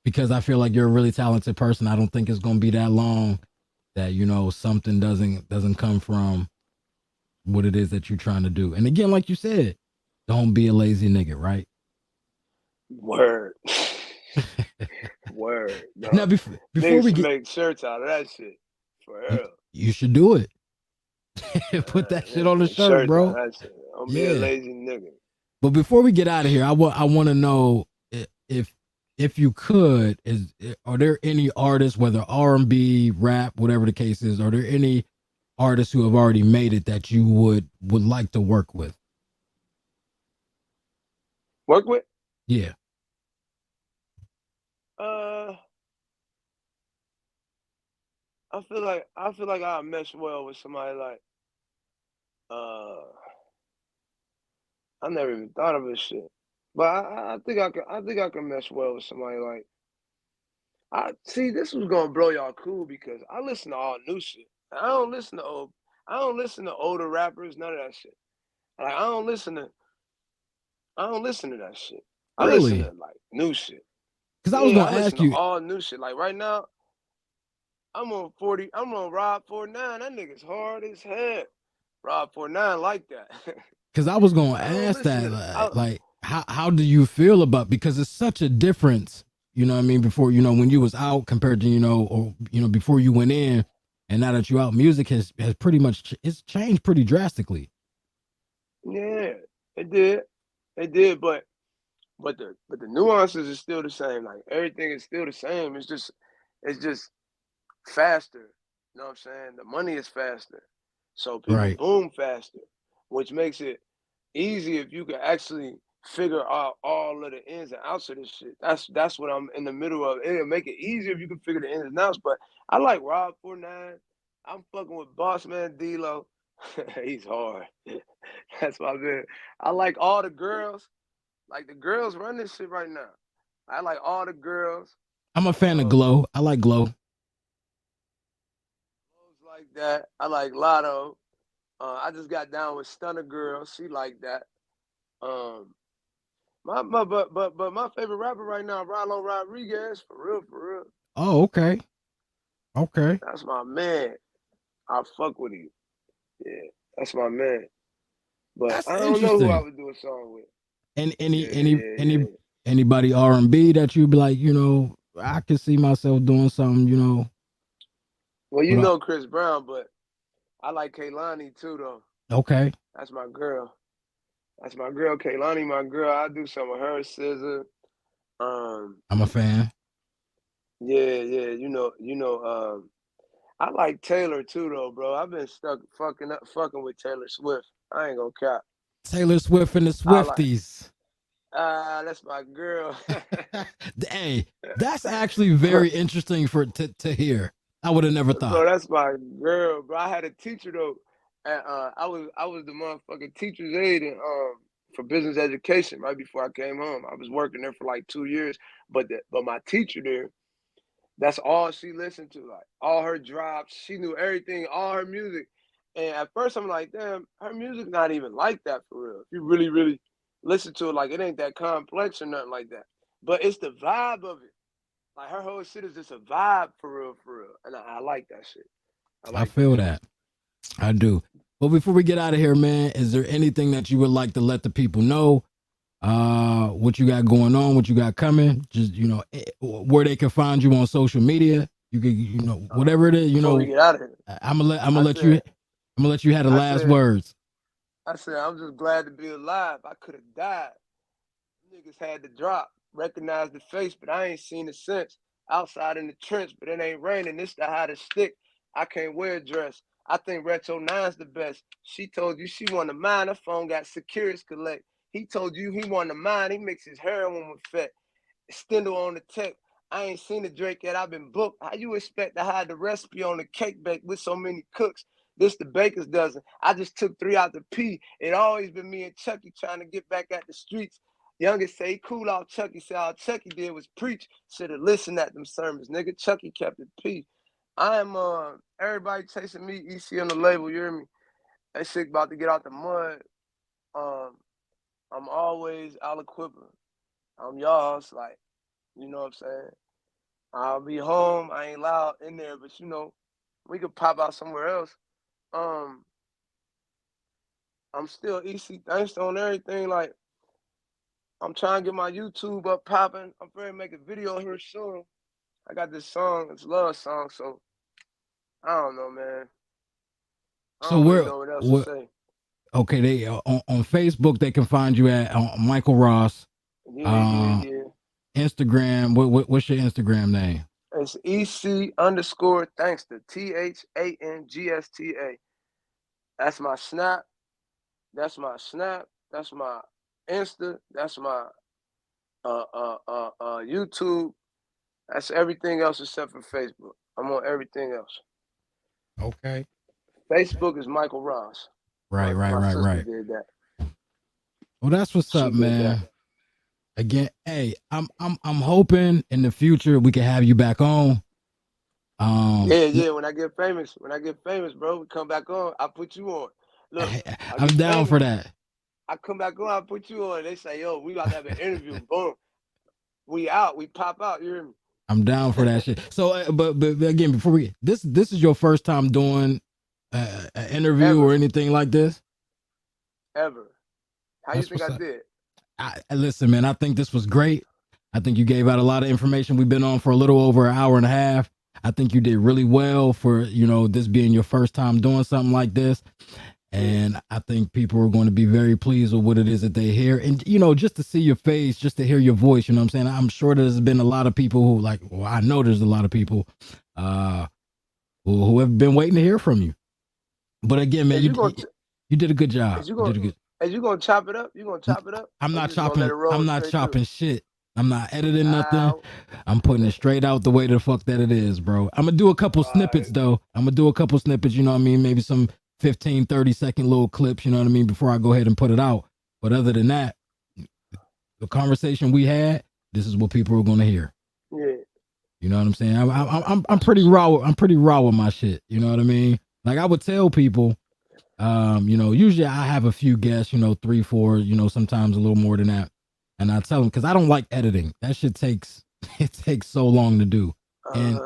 because I feel like you're a really talented person. I don't think it's gonna be that long that something doesn't come from what it is that you're trying to do. And again, like you said, don't be a lazy nigga, right? Word. Word. Now, No. before Niggas we should get, make shirts out of that shit. For real. you should do it. Put that shit Niggas on the make shirt, shirts out of bro. that shit. Don't be a Yeah. lazy nigga. But before we get out of here, I want to know if you could, are there any artists, whether R&B, rap, whatever the case is, are there any artists who have already made it that you would like to work with? Work with? Yeah. Uh I feel like I mesh well with somebody like I never even thought of this shit. But I think I can mesh well with somebody like I see this was gonna blow y'all cool because I listen to all new shit. I don't listen to older rappers, none of that shit. Like I don't listen to I don't listen to that shit. I listen to Really? like new shit. Because I was Yeah, I gonna listen ask to you, all new shit. Like right now, I'm on 40. I'm on Rob 49. That nigga's hard as hell. Rob 49 like that. because I was gonna I don't ask listen that, to. like, how do you feel about, because it's such a difference, you know what I mean, before, when you was out compared to, or before you went in, and now that you out, music has pretty much it's changed pretty drastically. Yeah, it did. It did, but the nuances is still the same. Like everything is still the same. It's just faster. You know what I'm saying? The money is faster. So people Right. boom faster, which makes it easy if you can actually figure out all of the ins and outs of this shit. That's what I'm in the middle of. It'll make it easier if you can figure the ins and outs. But I like Rob 49. I'm fucking with Boss Man D-Lo. He's hard. That's my man. I like all the girls. Like the girls run this shit right now. I like all the girls. I'm a fan of Um, Glow. I like Glow. like that. I like Lotto. I just got down with Stunner Girl. She like that. Um, but my favorite rapper right now, Rilo Rodriguez, for real, for real. Oh, okay. Okay. That's my man. I fuck with him. Yeah, that's my man. But That's I don't know who I interesting. would do a song with. And Yeah, yeah, yeah. anybody R&B that you'd be like, I could see myself doing something, Well, you with know Chris Brown, but I like Kaylani too, though. okay. That's my girl. That's my girl, Kaylani. My girl. I do some of her, SZA. I'm a fan. Yeah, yeah. I like Taylor too, though, bro. I've been stuck fucking with Taylor Swift. I ain't gonna cap. Taylor Swift and the I like. Swifties. That's my girl. Hey, that's actually very interesting to hear. I would have never Bro, thought. that's my girl, bro. I had a teacher though, and I was the motherfucking teacher's aide for business education right before I came home. I was working there for like 2 years, but my teacher there, that's all she listened to, like all her drops. She knew everything, all her music. And at first, I'm like, damn, her music not even like that for real. If you really, really listen to it, like it ain't that complex or nothing like that. But it's the vibe of it. Like her whole shit is just a vibe for real. And I like that shit. I I like that feel shit. that. I do. But before we get out of here, man, is there anything that you would like to let the people know? What you got going on, what you got coming? Just where they can find you on social media. You can, whatever it is. Before we get out of here, I'm gonna I let you. said, I'm gonna let you have the I last said, words. I said, I'm just glad to be alive. I could have died. Niggas had to drop, recognize the face, but I ain't seen it since. Outside in the trench, but it ain't raining. This the hottest stick. I can't wear a dress. I think Retro 9's the best. She told you she want to mine. Her phone got Securus Collect. He told you he want to mine. He mixes heroin with fat. Stendhal on the tech. I ain't seen the Drake yet. I've been booked. How you expect to hide the recipe on the cake bake with so many cooks? This the baker's dozen. I just took 3 out the P. It always been me and Chucky trying to get back at the streets. Youngest say cool out Chucky. Say all Chucky did was preach. Should have listened at them sermons, nigga. Chucky kept it P. I am everybody chasing me. EC on the label. You hear me? That shit about to get out the mud. Um, I'm always Aliquippa. I'm y'all's like. You know what I'm saying? I'll be home. I ain't loud in there, but we could pop out somewhere else. Um, I'm still EC thanks on everything. Like I'm trying to get my YouTube up popping. I'm ready to make a video here soon. I got this song, it's a love song, so I don't know, man. I So don't really where, know what else to what? say. Okay, they on Facebook they can find you at Michael Ross. Yeah, yeah, Uh, yeah. Instagram. What's your Instagram name? It's EC_Thangsta. THANGSTA. That's my snap. That's my snap. That's my Insta. That's my YouTube. That's everything else except for Facebook. I'm on everything else. Okay. Facebook is Michael Ross. Right, right, My right, sister right. did that. Well, that's what's She up, did that. man. Again, hey, I'm hoping in the future we can have you back on. Yeah, yeah. When I get famous, bro, we come back on. I put you on. Look, I I'm get down famous. for that. I come back on, I put you on. They say, yo, we about to have an interview. Boom. We out. We pop out. You hear me? I'm down for that shit. So, but again, before this is your first time doing an interview Ever. or anything like this? Ever. How That's you think what's I up. did? Listen, man, I think this was great. I think you gave out a lot of information. We've been on for a little over an hour and a half. I think you did really well for, this being your first time doing something like this. And I think people are going to be very pleased with what it is that they hear. And, just to see your face, just to hear your voice, you know what I'm saying? I'm sure there's been a lot of people who I know there's a lot of people who have been waiting to hear from you. But again, man, you did a good job. You gonna chop it up? You gonna chop it up? I'm not chopping shit. I'm not editing nothing. Ow. I'm putting it straight out the way the fuck that it is, bro. I'm gonna do a couple snippets though. I'm gonna do a couple snippets, you know what I mean? Maybe some 15, 30-second little clips, you know what I mean, before I go ahead and put it out. But other than that, the conversation we had, this is what people are gonna hear. Yeah. You know what I'm saying? I'm pretty raw. I'm pretty raw with my shit. You know what I mean? Like I would tell people, usually I have a few guests, 3, 4, sometimes a little more than that. And I tell them, because I don't like editing. That shit takes so long to do. And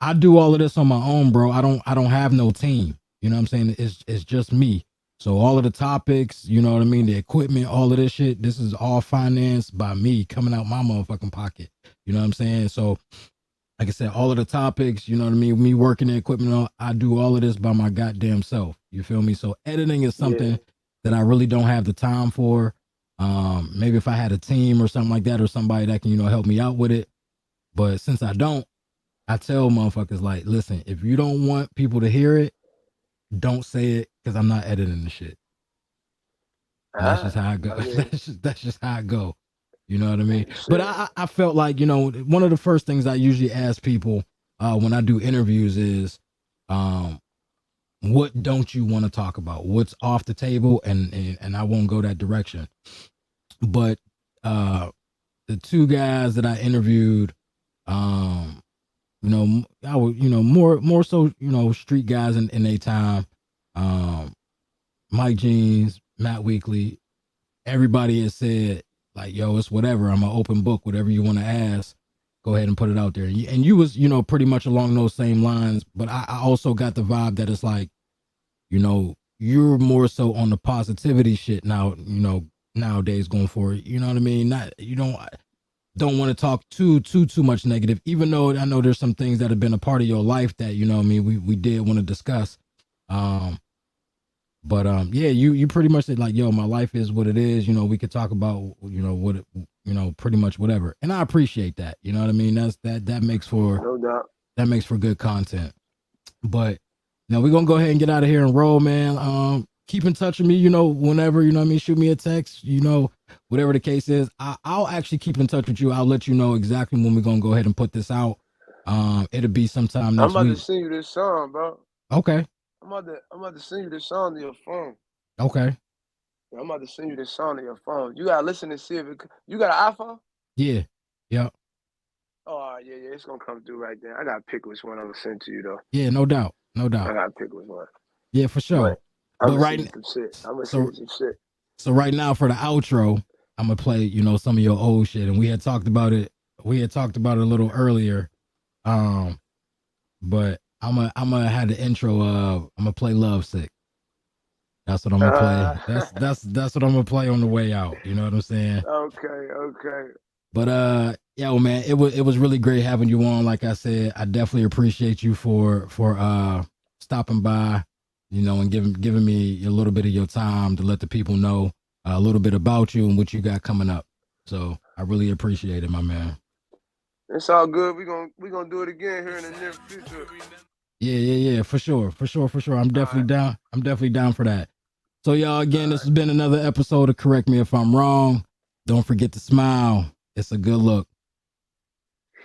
I do all of this on my own, bro. I don't have no team. You know what I'm saying? It's just me. So all of the topics, you know what I mean? The equipment, all of this shit, this is all financed by me coming out my motherfucking pocket. You know what I'm saying? So like I said, all of the topics, you know what I mean? Me working the equipment, I do all of this by my goddamn self. You feel me? So editing is something that I really don't have the time for. Maybe if I had a team or something like that, or somebody that can, help me out with it. But since I don't, I tell motherfuckers like, listen, if you don't want people to hear it, don't say it, because I'm not editing the shit. That's just how I go. That's just how I go. You know what I mean? Sure. But I felt like, one of the first things I usually ask people when I do interviews is, what don't you want to talk about? What's off the table? And I won't go that direction. But the two guys that I interviewed, I would, more so, street guys in their time, Mike Jeans, Matt Weekly, everybody has said like, yo, it's whatever. I'm an open book. Whatever you want to ask, go ahead and put it out there. And you was, pretty much along those same lines. But I also got the vibe that it's like, you're more so on the positivity shit now, nowadays going forward. You know what I mean? Not, you don't want to talk too much negative, even though I know there's some things that have been a part of your life that, we did want to discuss. But you pretty much said like, yo, my life is what it is. We could talk about, what, pretty much whatever. And I appreciate that. You know what I mean? That makes for, no doubt. That makes for good content. But now we're going to go ahead and get out of here and roll, man. Keep in touch with me, whenever, shoot me a text, whatever the case is. I'll actually keep in touch with you. I'll let you know exactly when we're going to go ahead and put this out. It'll be sometime next week. I'm about to send you this song, bro. Okay. I'm about to send you this song to your phone. Okay. I'm about to send you this song to your phone. You gotta listen and see if it. You got an iPhone? Yeah. Yep. Oh yeah, it's gonna come through right there. I gotta pick which one I'm gonna send to you though. Yeah, no doubt. I gotta pick which one. Yeah, for sure. I'm gonna send you some shit. So right now for the outro, I'm gonna play, some of your old shit, and we had talked about it. We had talked about it a little earlier. But I'm gonna have the intro of I'm gonna play Love Sick. That's what I'm gonna play. That's what I'm gonna play on the way out. You know what I'm saying? Okay. But yo, man, it was really great having you on. Like I said, I definitely appreciate you for stopping by, and giving me a little bit of your time to let the people know a little bit about you and what you got coming up. So I really appreciate it, my man. It's all good. We gonna do it again here in the near future. Yeah, for sure. I'm definitely down. I'm definitely down for that. So y'all, again, this has been another episode of Correct Me If I'm Wrong. Don't forget to smile. It's a good look.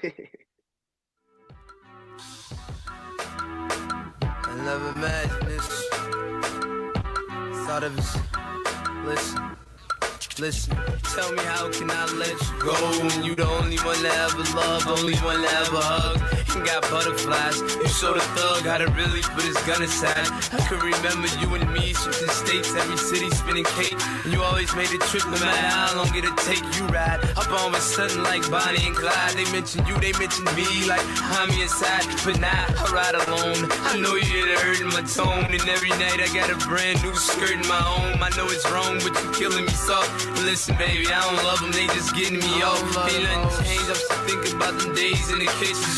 I never imagined this. Thought of this. Listen, tell me how can I let you go when you the only one that ever loved, only one that ever hugged. and got butterflies. You showed a thug how to really put his gun aside. I can remember you and me shifting states, every city spinning cake. And you always made a trip no matter how long it'd take. You ride up on with something like Bonnie and Clyde. They mention you, they mention me like I'm inside. But now I ride alone. I know you hear the hurt in my tone. And every night I got a brand new skirt in my own. I know it's wrong, but you killing me soft. Listen, baby, I don't love them, they just getting me off. Ain't nothing changed, I'm still thinking about them days in the kitchen.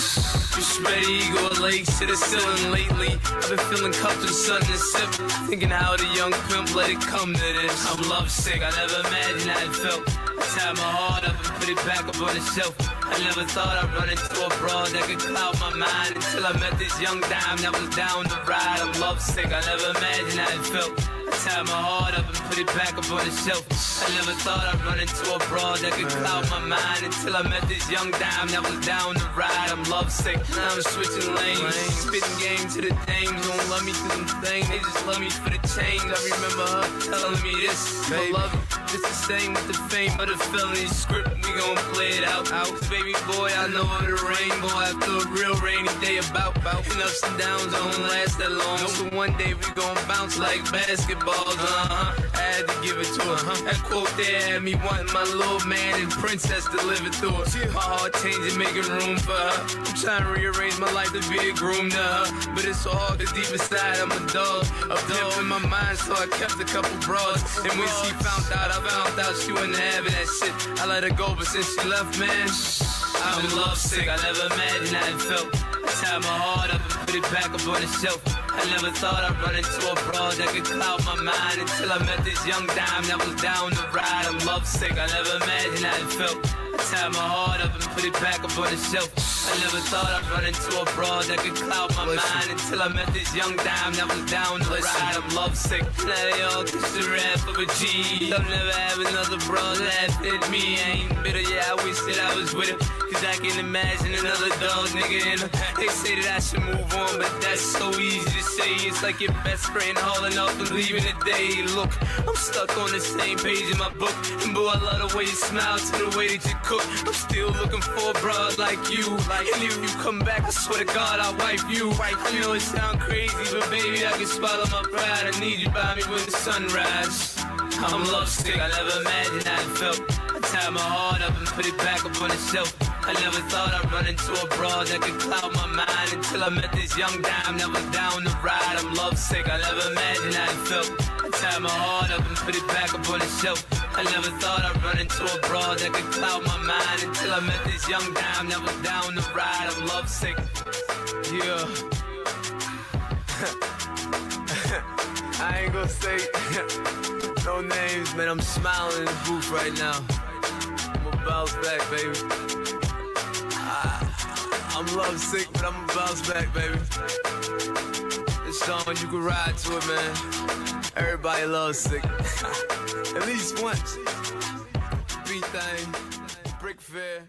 You spread eagle legs to the ceiling lately. I've been feeling cupped and something to sip. Thinking how the young pimp let it come to this. I'm lovesick, I never imagined how it felt. I tied my heart up and put it back up on the shelf. I never thought I'd run into a broad that could cloud my mind until I met this young dime that was down the ride. I'm lovesick, I never imagined how it felt. I tied my heart up and put it back up on the shelf. I never thought I'd run into a broad that could cloud my mind until I met this young dime that was down the ride. I'm lovesick, now I'm switching lanes. Spitting game to the dames, don't love me cause I'm thing, they just love me for the change. I remember her telling me this, I love you. It's the same with the fame of the felony script, we gon' play it out. Baby boy, I know of the rainbow after a real rainy day about. And ups and downs don't last that long. So one day we gon' bounce like basketballs, I had to give it to her. That quote there had me wanting my little man and princess to live it through her. My heart changing, making room for her. I'm trying to rearrange my life to be a groom to her. But it's so hard cause deep inside I'm a dog. A pimp in my mind, so I kept a couple broads. And when she found out, I found out she wasn't having that shit. I let her go, but since she left, man, I'm lovesick. I never imagined how it felt. I tied my heart up and put it back up on the shelf. I never thought I'd run into a broad that could cloud my mind until I met this young dime that was down the ride. I'm lovesick. I never imagined how it felt. I tied my heart up and put it back up on the shelf. I never thought I'd run into a broad that could cloud my mind until I met this young dime that was down the ride. I'm lovesick. Now they all kiss the rap of a G. I'll never have another broad laugh at me. I ain't bitter, yeah, I wish that I was with her. Cause I can imagine another dog nigga in her. They say that I should move on, but that's so easy to say. It's like your best friend hauling off and leaving the day. Look, I'm stuck on the same page in my book. And boy, I love the way you smile to the way that you cook. I'm still looking for a broad like you. And if you come back, I swear to God, I'll wipe you. I know it sound crazy, but baby, I can swallow my pride. I need you by me when the sun rises. I'm lovesick, I never imagined how it felt. I tied my heart up and put it back up on the shelf. I never thought I'd run into a broad that could cloud my mind until I met this young dime that was down the ride. I'm lovesick, I never imagined how it felt. I tied my heart up and put it back up on the shelf. I never thought I'd run into a broad that could cloud my mind until I met this young dime that was down the ride. I'm lovesick. Yeah. I ain't gonna say no names, man. I'm smiling in the booth right now. I'm gonna bounce back, baby. I'm lovesick, but I'm gonna bounce back, baby. This song, you can ride to it, man. Everybody loves sick. At least once. Beat Thang, Brick Fair.